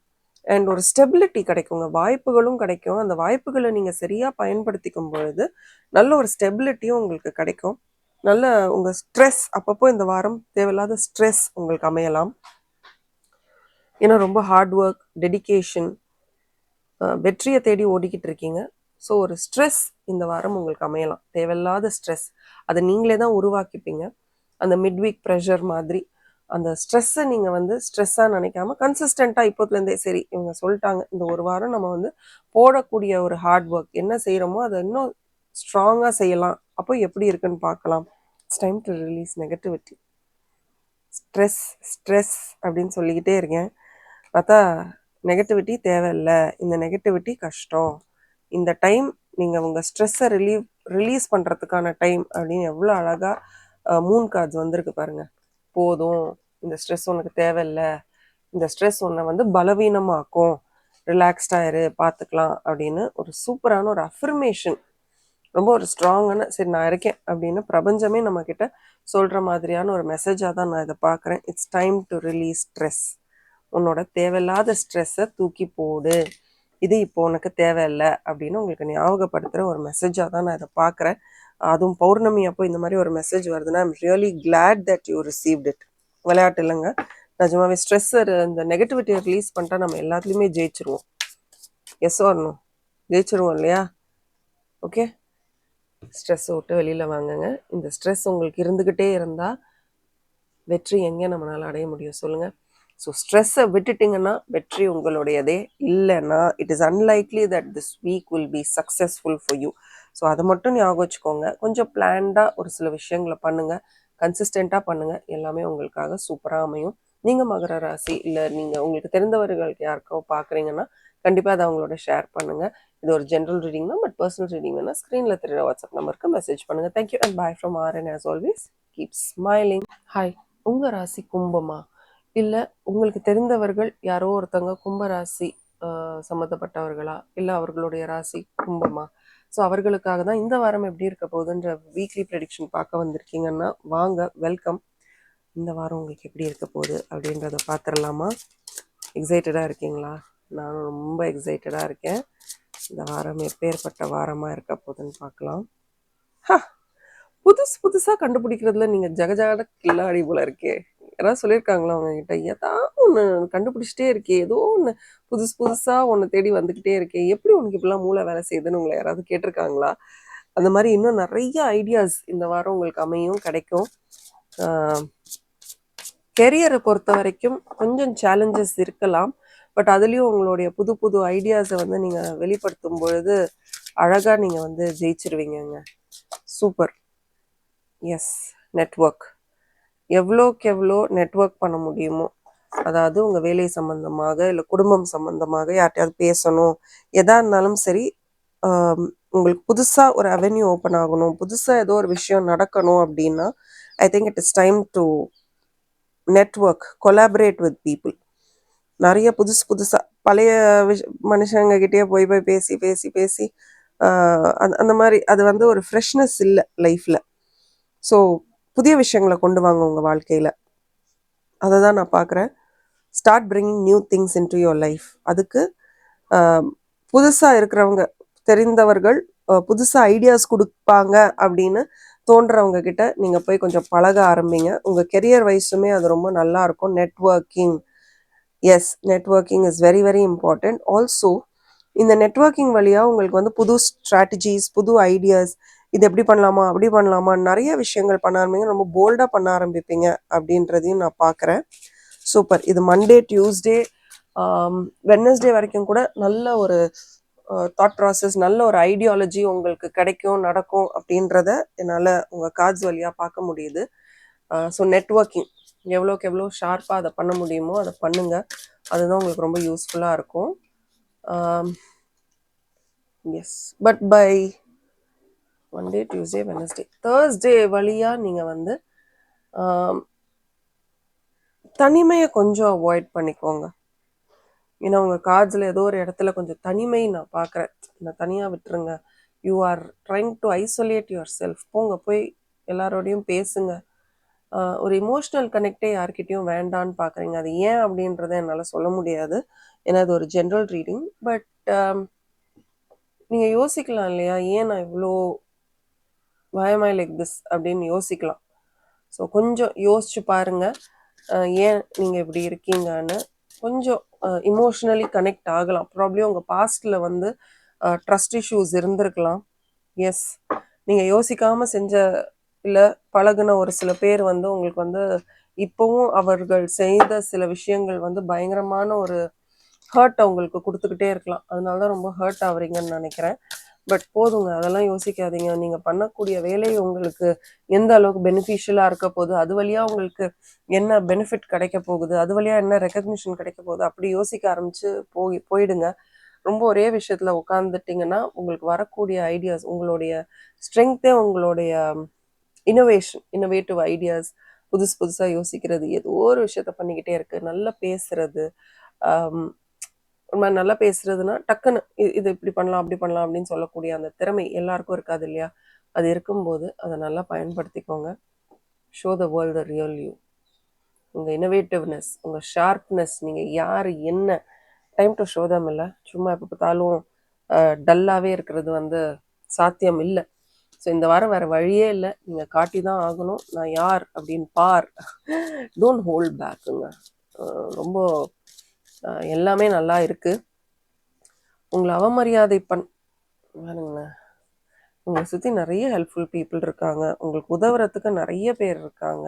அண்ட் ஒரு ஸ்டெபிலிட்டி கிடைக்குங்க, வாய்ப்புகளும் கிடைக்கும். அந்த வாய்ப்புகளை நீங்கள் சரியாக பயன்படுத்திக்கும் பொழுது நல்ல ஒரு ஸ்டெபிலிட்டியும் உங்களுக்கு கிடைக்கும். நல்ல உங்கள் ஸ்ட்ரெஸ் அப்பப்போ இந்த வாரம் தேவையில்லாத ஸ்ட்ரெஸ் உங்களுக்கு அமையலாம். ஏன்னா ரொம்ப ஹார்ட் ஒர்க், டெடிக்கேஷன், வெற்றியை தேடி ஓடிக்கிட்டு இருக்கீங்க. ஸோ ஒரு ஸ்ட்ரெஸ் இந்த வாரம் உங்களுக்கு அமையலாம், தேவையில்லாத ஸ்ட்ரெஸ். அதை நீங்களே தான் உருவாக்கிப்பீங்க. அந்த மிட்வீக் ப்ரெஷர் மாதிரி அந்த ஸ்ட்ரெஸ்ஸை நீங்கள் வந்து ஸ்ட்ரெஸ்ஸாக நினைக்காம கன்சிஸ்டண்ட்டாக இப்போத்துலேருந்தே சரி இவங்க சொல்லிட்டாங்க இந்த ஒரு வாரம் நம்ம வந்து போடக்கூடிய ஒரு ஹார்ட் ஒர்க் என்ன செய்கிறோமோ அதை இன்னும் ஸ்ட்ராங்காக செய்யலாம். அப்போ எப்படி இருக்குன்னு பார்க்கலாம். It's time to release negativity. Stress அப்படின்னு சொல்லிக்கிட்டே இருக்கேன், பார்த்தா நெகட்டிவிட்டி தேவையில்லை. இந்த நெகட்டிவிட்டி கஷ்டம். இந்த டைம் நீங்கள் உங்கள் ஸ்ட்ரெஸ்ஸை ரிலீஸ் பண்ணுறதுக்கான டைம் அப்படின்னு எவ்வளோ அழகாக மூன் கார்ட்ஸ் வந்திருக்கு பாருங்கள். போதும், இந்த ஸ்ட்ரெஸ் உனக்கு தேவையில்லை, இந்த ஸ்ட்ரெஸ் உன்னை வந்து பலவீனமாக்கும், ரிலாக்ஸ்டாக இரு, பார்த்துக்கலாம் அப்படின்னு ஒரு சூப்பரான ஒரு அஃபர்மேஷன் ரொம்ப ஒரு ஸ்ட்ராங்கான சரி நான் இருக்கேன் அப்படின்னு பிரபஞ்சமே நம்மக்கிட்ட சொல்கிற மாதிரியான ஒரு மெசேஜாக தான் நான் இதை பார்க்குறேன். It's time to release stress. உன்னோட தேவையில்லாத ஸ்ட்ரெஸ்ஸை தூக்கி போடு, இது இப்போ உனக்கு தேவையில்லை அப்படின்னு உங்களுக்கு ஞாபகப்படுத்துகிற ஒரு மெசேஜாக தான் நான் இதை பார்க்குறேன். அதுவும் பௌர்ணமி அப்போ இந்த மாதிரி ஒரு மெசேஜ் வருதுன்னா I'm really glad that you received it. விளையாட்டு இல்லைங்க, நிஜமாவே ஸ்ட்ரெஸ்ஸை இந்த நெகட்டிவிட்டியை ரிலீஸ் பண்ணிட்டா நம்ம எல்லாத்துலேயுமே ஜெயிச்சிருவோம். Yes or no? ஜெயிச்சிருவோம் இல்லையா? ஓகே, ஸ்ட்ரெஸ்ஸை விட்டு வெளியில் வாங்குங்க. இந்த ஸ்ட்ரெஸ் உங்களுக்கு இருந்துக்கிட்டே இருந்தால் வெற்றி எங்கே நம்மளால் அடைய முடியும் சொல்லுங்கள்? ஸோ ஸ்ட்ரெஸ்ஸை விட்டுட்டிங்கன்னா வெற்றி உங்களுடையதே. இல்லைன்னா it is unlikely that this week will be successful for you. So அதை மட்டும் ஞாபகம் வச்சுக்கோங்க. கொஞ்சம் பிளான்டாக ஒரு சில விஷயங்களை பண்ணுங்கள், கன்சிஸ்டண்ட்டாக பண்ணுங்கள், எல்லாமே உங்களுக்காக சூப்பராக அமையும். நீங்கள் மகர ராசி இல்லை நீங்கள் உங்களுக்கு தெரிந்தவர்களுக்கு யாருக்கோ பார்க்குறீங்கன்னா கண்டிப்பாக அதை அவங்களோட ஷேர் பண்ணுங்கள். இது ஒரு ஜென்ரல் ரீடிங் தான், பட் பர்சனல் ரீடிங் வேணால் ஸ்க்ரீனில் தெரியுற வாட்ஸ்அப் நம்பருக்கு மெசேஜ் பண்ணுங்கள். Thank you and bye from RN. As always keep smiling. Hi, உங்கள் ராசி கும்பமா இல்லை உங்களுக்கு தெரிந்தவர்கள் யாரோ ஒருத்தவங்க கும்பராசி சம்மந்தப்பட்டவர்களா இல்லை அவர்களுடைய ராசி கும்பமா? ஸோ அவர்களுக்காக தான் இந்த வாரம் எப்படி இருக்க போகுதுன்ற வீக்லி ப்ரெடிக்ஷன் பார்க்க வந்திருக்கீங்கன்னா வாங்க, வெல்கம். இந்த வாரம் உங்களுக்கு எப்படி இருக்க போகுது அப்படின்றத பார்த்துடலாமா? எக்ஸைட்டடாக இருக்கீங்களா? நானும் ரொம்ப எக்ஸைட்டடாக இருக்கேன். இந்த வாரம் எப்பேற்பட்ட வாரமாக இருக்க போகுதுன்னு பார்க்கலாம். புதுசாக கண்டுபிடிக்கிறதுல நீங்கள் ஜகஜாட கில்லாடி போல இருக்கே. யாராவது சொல்லியிருக்காங்களா அவங்ககிட்ட? ஏதாவது ஒன்று கண்டுபிடிச்சிட்டே இருக்கே, ஏதோ ஒன்று புதுசாக ஒன்று தேடி வந்துக்கிட்டே இருக்கே, எப்படி உனக்கு இப்படிலாம் மூளை வேலை செய்யுதுன்னு உங்களை யாராவது கேட்டிருக்காங்களா? அந்த மாதிரி இன்னும் நிறைய ஐடியாஸ் இந்த வாரம் உங்களுக்கு அமையும், கிடைக்கும். கெரியரை பொறுத்த வரைக்கும் கொஞ்சம் சேலஞ்சஸ் இருக்கலாம், பட் அதுலேயும் உங்களுடைய புது ஐடியாஸை வந்து நீங்கள் வெளிப்படுத்தும் பொழுது அழகாக நீங்கள் வந்து ஜெயிச்சிருவீங்கங்க. சூப்பர். எஸ், நெட்வொர்க் எவ்வளோக்கு எவ்வளோ நெட்வொர்க் பண்ண முடியுமோ, அதாவது உங்கள் வேலை சம்மந்தமாக இல்லை குடும்பம் சம்மந்தமாக யார்ட்டையாவது பேசணும், எதாக இருந்தாலும் சரி, உங்களுக்கு புதுசாக ஒரு அவென்யூ ஓப்பன் ஆகணும், புதுசாக ஏதோ ஒரு விஷயம் நடக்கணும் அப்படின்னா ஐ think it is time to network, collaborate with people. நிறைய புதுசாக பழைய மனுஷங்ககிட்டயே போய் பேசி அந்த மாதிரி அது வந்து ஒரு ஃப்ரெஷ்னஸ் இல்லை லைஃப்பில். ஸோ புதிய விஷயங்களை கொண்டு வாங்க உங்கள் வாழ்க்கையில், அதை தான் நான் பார்க்குறேன். Start bringing new things in to your life. அதுக்கு புதுசாக இருக்கிறவங்க, தெரிந்தவர்கள் புதுசாக ஐடியாஸ் கொடுப்பாங்க அப்படின்னு தோன்றவங்க கிட்ட நீங்கள் போய் கொஞ்சம் பழக ஆரம்பிங்க. உங்கள் கெரியர் வைஸுமே அது ரொம்ப நல்லா இருக்கும். Networking, yes, networking is very very important. Also இந்த நெட்வொர்க்கிங் வழியாக உங்களுக்கு வந்து புது ஸ்ட்ராட்டஜிஸ், புது ஐடியாஸ், இது எப்படி பண்ணலாமா அப்படி பண்ணலாமா நிறைய விஷயங்கள் பண்ண ஆரம்பிங்க, ரொம்ப போல்டாக பண்ண ஆரம்பிப்பீங்க அப்படின்றதையும் நான் பார்க்குறேன். சூப்பர். இது மண்டே, டியூஸ்டே, வெட்னஸ்டே வரைக்கும் கூட நல்ல ஒரு தாட் ப்ராசஸ், நல்ல ஒரு ஐடியாலஜி உங்களுக்கு கிடைக்கும், நடக்கும் அப்படின்றத என்னால் உங்கள் கார்ட்ஸ் வழியாக பார்க்க முடியுது. ஸோ நெட்வொர்க்கிங் எவ்வளோக்கு எவ்வளோ ஷார்ப்பாக அதை பண்ண முடியுமோ அதை பண்ணுங்கள். அதுதான் உங்களுக்கு ரொம்ப யூஸ்ஃபுல்லாக இருக்கும். Yes, but by Monday, Tuesday, Wednesday, Thursday வழியாக நீங்கள் வந்து தனிமையை கொஞ்சம் அவாய்ட் பண்ணிக்கோங்க. ஏன்னா உங்கள் கார்ட்ஸில் ஏதோ ஒரு இடத்துல கொஞ்சம் தனிமை நான் பார்க்குறேன். நான் தனியாக விட்டுருங்க. You are trying to isolate your self. போய் எல்லாரோடையும் பேசுங்க. ஒரு இமோஷ்னல் கனெக்டே யார்கிட்டையும் வேண்டான்னு பார்க்குறீங்க. அது ஏன் அப்படின்றத என்னால் சொல்ல முடியாது, ஏன்னா அது ஒரு ஜென்ரல் ரீடிங். பட் நீங்கள் யோசிக்கலாம் இல்லையா, ஏன் நான் இவ்வளோ பயமாய் லைக் திஸ் அப்படின்னு யோசிக்கலாம். ஸோ கொஞ்சம் யோசிச்சு பாருங்கள், ஏன் நீங்கள் இப்படி இருக்கீங்கன்னு. கொஞ்சம் இமோஷ்னலி கனெக்ட் ஆகலாம். ப்ராப்ளி உங்கள் பாஸ்டில் வந்து ட்ரஸ்ட் இஷ்யூஸ் இருந்திருக்கலாம். எஸ், நீங்கள் யோசிக்காமல் செஞ்ச இல்லை பழகுன ஒரு சில பேர் வந்து உங்களுக்கு வந்து இப்போவும் அவர்கள் செய்த சில விஷயங்கள் வந்து பயங்கரமான ஒரு ஹர்ட் அவங்களுக்கு கொடுத்துக்கிட்டே இருக்கலாம். அதனால தான் ரொம்ப ஹர்ட் ஆகுறீங்கன்னு நினைக்கிறேன். பட் போதுங்க, அதெல்லாம் யோசிக்காதீங்க. நீங்கள் பண்ணக்கூடிய வேலை உங்களுக்கு எந்த அளவுக்கு பெனிஃபிஷியலாக இருக்க போகுது, அது வழியாக உங்களுக்கு என்ன பெனிஃபிட் கிடைக்க போகுது, அது வழியாக என்ன ரெக்கக்னிஷன் கிடைக்க போகுது, அப்படி யோசிக்க ஆரம்பித்து போயிடுங்க. ரொம்ப ஒரே விஷயத்தில் உட்காந்துட்டிங்கன்னா உங்களுக்கு வரக்கூடிய ஐடியாஸ், உங்களுடைய ஸ்ட்ரென்த்தே உங்களுடைய இன்னோவேட்டிவ் ஐடியாஸ், புதுசாக யோசிக்கிறது, ஏதோ ஒரு விஷயத்த பண்ணிக்கிட்டே இருக்குது. நல்லா பேசுறது, ஒரு மாதிரி நல்லா பேசுறதுன்னா டக்குன்னு இது இப்படி பண்ணலாம் அப்படி பண்ணலாம் அப்படின்னு சொல்லக்கூடிய அந்த திறமை எல்லாருக்கும் இருக்காது இல்லையா? அது இருக்கும்போது அதை நல்லா பயன்படுத்திக்கோங்க. Show the world the real you. உங்கள் இன்னோவேட்டிவ்னஸ், உங்கள் ஷார்ப்னஸ், நீங்கள் யார் என்ன, டைம் டு ஷோ தம் இல்லை. சும்மா எப்போ பார்த்தாலும் டல்லாகவே இருக்கிறது வந்து சாத்தியம் இல்லை. ஸோ இந்த வாரம் வேறு வழியே இல்லை, நீங்கள் காட்டி தான் ஆகணும். நான் யார் அப்படின்னு பார். Don't hold பேக்குங்க. ரொம்ப எல்லாமே நல்லா இருக்குது. உங்களை அவமரியாதை பாருங்களேன், உங்களை சுற்றி நிறைய ஹெல்ப்ஃபுல் பீப்புள் இருக்காங்க. உங்களுக்கு உதவுறதுக்கு நிறைய பேர் இருக்காங்க.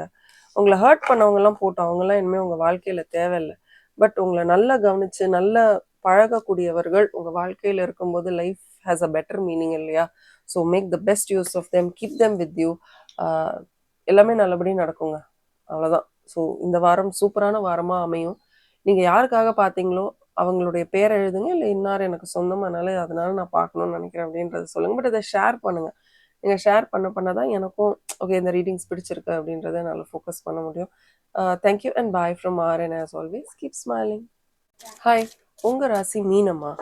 உங்களை ஹர்ட் பண்ணவங்கலாம் போட்டு அவங்கெல்லாம் இனிமேல் உங்கள் வாழ்க்கையில் தேவையில்லை. பட் உங்களை நல்லா கவனித்து நல்லா பழகக்கூடியவர்கள் உங்கள் வாழ்க்கையில் இருக்கும்போது life has a better meaning இல்லையா? So make the best use of them, keep them with you. எல்லாமே நல்லபடியாக நடக்குங்க. அவ்வளோதான். ஸோ இந்த வாரம் சூப்பரான வாரமாக அமையும். நீங்கள் யாருக்காக பார்த்தீங்களோ அவங்களுடைய பேரை எழுதுங்க, இல்லை இன்னார் எனக்கு சொந்தமானால அதனால நான் பார்க்கணும்னு நினைக்கிறேன் அப்படின்றத சொல்லுங்கள். பட் அதை ஷேர் பண்ணுங்கள். நீங்கள் ஷேர் பண்ண தான் எனக்கும் ஓகே இந்த ரீடிங்ஸ் பிடிச்சிருக்கு அப்படின்றத என்னால் ஃபோக்கஸ் பண்ண முடியும். Thank you and bye from RN. As always keep smiling. Hi, உங்கள் ராசி மீனம்மா.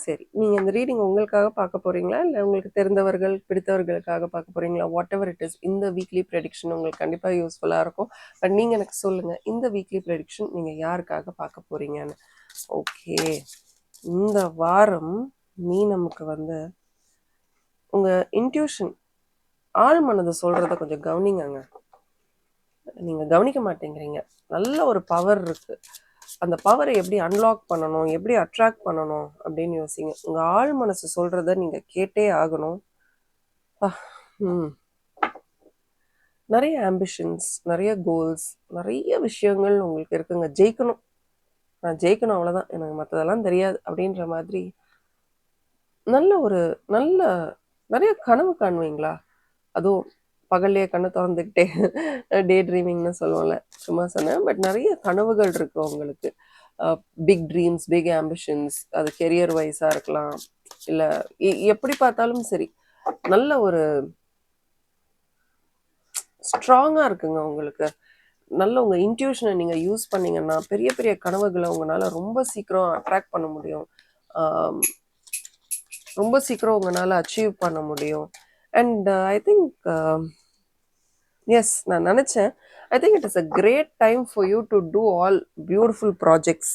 சரி, நீங்கள் இந்த ரீடிங் உங்களுக்காக பார்க்க போகிறீங்களா, இல்லை உங்களுக்கு தெரிந்தவர்கள் பிடித்தவர்களுக்காக பார்க்க போகிறீங்களா? வாட் எவர் இட் இஸ், இந்த வீக்லி ப்ரெடிக்ஷன் உங்களுக்கு கண்டிப்பாக யூஸ்ஃபுல்லாக இருக்கும். பட் நீங்கள் எனக்கு சொல்லுங்கள், இந்த வீக்லி ப்ரெடிக்ஷன் நீங்கள் யாருக்காக பார்க்க போகிறீங்கன்னு. ஓகே, இந்த வாரம் மீனமுக்கு வந்து உங்கள் இன்ட்யூஷன், ஆள் மனதை சொல்கிறத கொஞ்சம் கவனிங்கங்க. நீங்கள் கவனிக்க மாட்டேங்கிறீங்க. நல்ல ஒரு பவர் இருக்குது. அந்த பவரை எப்படி அன்லாக் பண்ணணும், எப்படி அட்ராக்ட் பண்ணணும் அப்படின்னு யோசிங்க. உங்கள் ஆள் மனசு சொல்கிறத நீங்கள் கேட்டே ஆகணும். நிறைய ஆம்பிஷன்ஸ், நிறைய கோல்ஸ், நிறைய விஷயங்கள் உங்களுக்கு இருக்குங்க. ஜெயிக்கணும், நான் ஜெயிக்கணும், அவ்வளோதான், எனக்கு மற்றதெல்லாம் தெரியாது அப்படின்ற மாதிரி நிறைய கனவு காணுவீங்களா? அதுவும் பகல்லையே கண்ணை திறந்துக்கிட்டே டே ட்ரீமிங்னு சொல்லுவோம்ல, சும்மா சொன்னேன். பட் நிறைய கனவுகள் இருக்கு உங்களுக்கு. Big dreams, big ambitions. அது கெரியர் வைஸாக இருக்கலாம், இல்லை எப்படி பார்த்தாலும் சரி. நல்ல ஒரு ஸ்ட்ராங்காக இருக்குங்க உங்களுக்கு. நல்ல உங்கள் இன்ட்யூஷனை நீங்கள் யூஸ் பண்ணிங்கன்னா பெரிய பெரிய கனவுகளை உங்களால் ரொம்ப சீக்கிரம் அட்ராக்ட் பண்ண முடியும். ரொம்ப சீக்கிரம் உங்களால் அச்சீவ் பண்ண முடியும். அண்ட் ஐ திங்க் எஸ், நான் நினச்சேன், I think it is a great time for you to do all beautiful projects.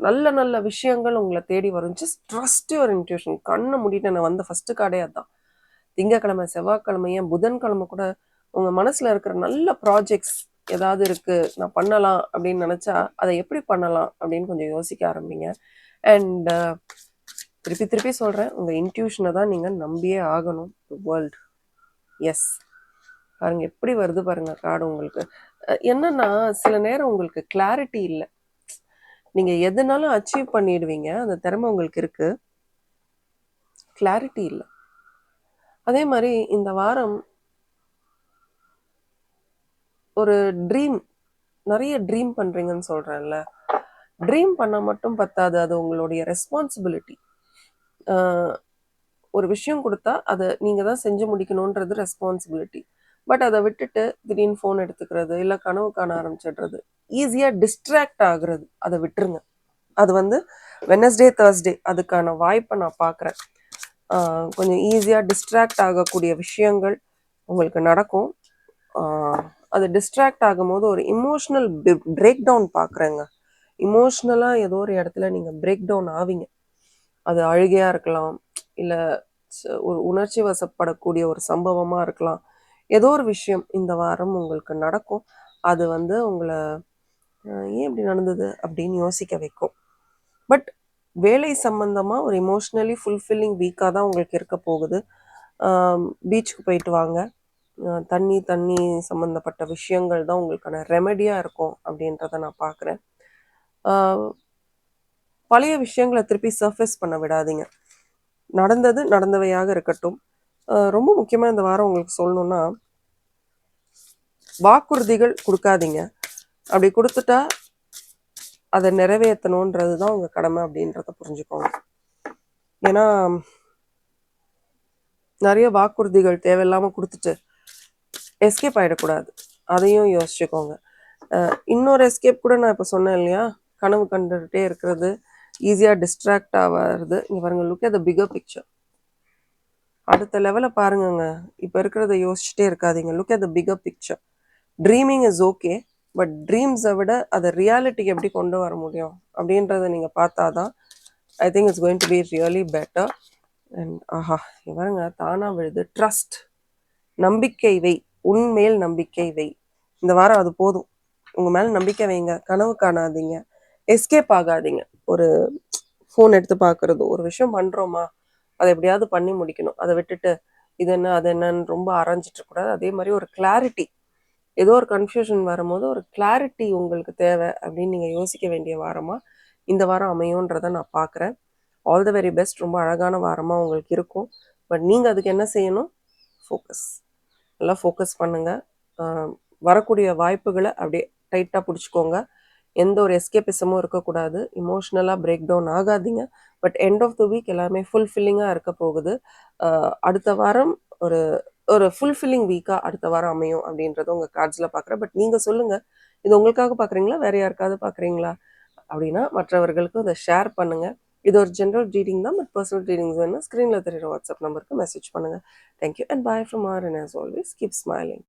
நல்ல நல்ல விஷயங்கள் உங்களை தேடி வரும். Just trust your intuition. கண்ணை மூடிட்டு நான் வந்த ஃபஸ்ட்டு கார்டே அதுதான். திங்கக்கிழமை, செவ்வாய்க்கிழமை, ஏன் புதன்கிழமை கூட உங்கள் மனசில் இருக்கிற நல்ல ப்ராஜெக்ட்ஸ் ஏதாவது இருக்குது, நான் பண்ணலாம் அப்படின்னு நினச்சா அதை எப்படி பண்ணலாம் அப்படின்னு கொஞ்சம் யோசிக்க ஆரம்பிங்க. அண்ட் திருப்பி திருப்பி சொல்கிறேன், உங்கள் இன்ட்யூஷனை தான் நீங்கள் நம்பியே ஆகணும். வேர்ல்டு, எஸ், பாருங்க எப்படி வருது பாருங்க கார்டு உங்களுக்கு. என்னன்னா சில நேரம் உங்களுக்கு கிளாரிட்டி இல்லை. நீங்க எதுனாலும் அச்சீவ் பண்ணிடுவீங்க, அந்த திறமை உங்களுக்கு இருக்கு, கிளாரிட்டி இல்லை. அதே மாதிரி இந்த வாரம் ஒரு ட்ரீம், நிறைய ட்ரீம் பண்றீங்கன்னு சொல்றேன்ல. ட்ரீம் பண்ண மட்டும் பத்தாது, அது உங்களுடைய ரெஸ்பான்சிபிலிட்டி. ஒரு விஷயம் கொடுத்தா அதை நீங்க தான் செஞ்சு முடிக்கணுன்றது ரெஸ்பான்சிபிலிட்டி. பட் அதை விட்டுட்டு திடீர்னு ஃபோன் எடுத்துக்கிறது, இல்லை கனவு காண ஆரம்பிச்சிடுறது, ஈஸியாக டிஸ்ட்ராக்ட் ஆகுறது, அதை விட்டுருங்க. அது வந்து வெனஸ்டே, தேர்ஸ்டே அதுக்கான வாய்ப்பை நான் பார்க்குறேன். கொஞ்சம் ஈஸியாக டிஸ்ட்ராக்ட் ஆகக்கூடிய விஷயங்கள் உங்களுக்கு நடக்கும். அது டிஸ்ட்ராக்ட் ஆகும்போது ஒரு இமோஷ்னல் பிரேக் டவுன் பார்க்குறேங்க. இமோஷ்னலாக ஏதோ ஒரு இடத்துல நீங்கள் பிரேக் டவுன் ஆவீங்க. அது அழுகையாக இருக்கலாம், இல்லை ஒரு உணர்ச்சி வசப்படக்கூடிய ஒரு சம்பவமாக இருக்கலாம். ஏதோ ஒரு விஷயம் இந்த வாரம் உங்களுக்கு நடக்கும். அது வந்து உங்களை ஏன் இப்படி நடந்தது அப்படின்னு யோசிக்க வைக்கும். பட் வேலை சம்பந்தமாக ஒரு இமோஷ்னலி ஃபுல்ஃபில்லிங் வீக்காக தான் உங்களுக்கு இருக்க போகுது. பீச்சுக்கு போயிட்டு வாங்க. தண்ணி சம்மந்தப்பட்ட விஷயங்கள் தான் உங்களுக்கான ரெமெடியாக இருக்கும் அப்படின்றத நான் பார்க்குறேன். பழைய விஷயங்களை திருப்பி சர்ஃபேஸ் பண்ண விடாதீங்க. நடந்தது நடந்தவையாக இருக்கட்டும். ரொம்ப முக்கியமாக இந்த வாரம் உங்களுக்கு சொல்லணும்னா, வாக்குறுதிகள் கொடுக்காதீங்க. அப்படி கொடுத்துட்டா அதை நிறைவேற்றணுன்றது தான் உங்கள் கடமை அப்படின்றத புரிஞ்சுக்கோங்க. ஏன்னா நிறைய வாக்குறுதிகள் தேவையில்லாமல் கொடுத்துட்டு எஸ்கேப் ஆகிடக்கூடாது, அதையும் யோசிச்சுக்கோங்க. இன்னொரு எஸ்கேப் கூட நான் இப்போ சொன்னேன் இல்லையா, கனவு கண்டுகிட்டே இருக்கிறது, ஈஸியாக டிஸ்ட்ராக்ட் ஆகிறது. இங்கே பாருங்கள், look at the bigger picture. அடுத்த லெவலில் பாருங்கங்க. இப்போ இருக்கிறத யோசிச்சுட்டே இருக்காதீங்க. Look at the bigger picture. Dreaming is okay, but ட்ரீம்ஸை விட அதை ரியாலிட்டிக்கு எப்படி கொண்டு வர முடியும் அப்படின்றத நீங்கள் பார்த்தாதான் I think it's going to be really better. And ஆஹா, இவருங்க தானாக விழுது. ட்ரஸ்ட், நம்பிக்கை வை, உன்மேல் நம்பிக்கை வை. இந்த வாரம் அது போதும். உங்கள் மேலே நம்பிக்கை வைங்க, கனவு காணாதீங்க, எஸ்கேப் ஆகாதீங்க. ஒரு ஃபோன் எடுத்து பார்க்குறதோ, ஒரு விஷயம் பண்ணுறோமா அதை எப்படியாவது பண்ணி முடிக்கணும். அதை விட்டுட்டு இது என்ன அது என்னன்னு ரொம்ப ஆராய்ஞ்சிட்டு இருக்கக்கூடாது. அதே மாதிரி ஒரு கிளாரிட்டி, ஏதோ ஒரு கன்ஃபியூஷன் வரும்போது ஒரு கிளாரிட்டி உங்களுக்கு தேவை அப்படின்னு நீங்கள் யோசிக்க வேண்டிய வாரமாக இந்த வாரம் அமையுன்றதை நான் பார்க்குறேன். All the very best. ரொம்ப அழகான வாரமாக உங்களுக்கு இருக்கும். பட் நீங்கள் அதுக்கு என்ன செய்யணும்? ஃபோக்கஸ், நல்லா ஃபோக்கஸ் பண்ணுங்கள். வரக்கூடிய வாய்ப்புகளை அப்படியே டைட்டாக பிடிச்சிக்கோங்க. எந்த ஒரு எஸ்கேபிசமும் இருக்கக்கூடாது. இமோஷ்னலாக பிரேக் டவுன் ஆகாதீங்க. But end of the week எல்லாமே ஃபுல்ஃபில்லிங்காக இருக்க போகுது. அடுத்த வாரம் ஒரு ஒரு ஃபுல்ஃபில்லிங் வீக்காக அடுத்த வாரம் அமையும் அப்படின்றத உங்கள் கார்ட்ஸில் பார்க்குறேன். பட் நீங்கள் சொல்லுங்கள், இது உங்களுக்காக பார்க்குறீங்களா, வேறு யாருக்காவது பார்க்குறீங்களா அப்படின்னா மற்றவர்களுக்கும் இதை ஷேர் பண்ணுங்கள். இது ஒரு ஜென்ரல் ரீடிங் தான், பட் பர்சனல் ரீடிங்ஸ் வேணும்னா ஸ்க்ரீனில் தெரியுற வாட்ஸ்அப் நம்பருக்கு மெசேஜ் பண்ணுங்கள். Thank you and bye from R, and as always keep smiling.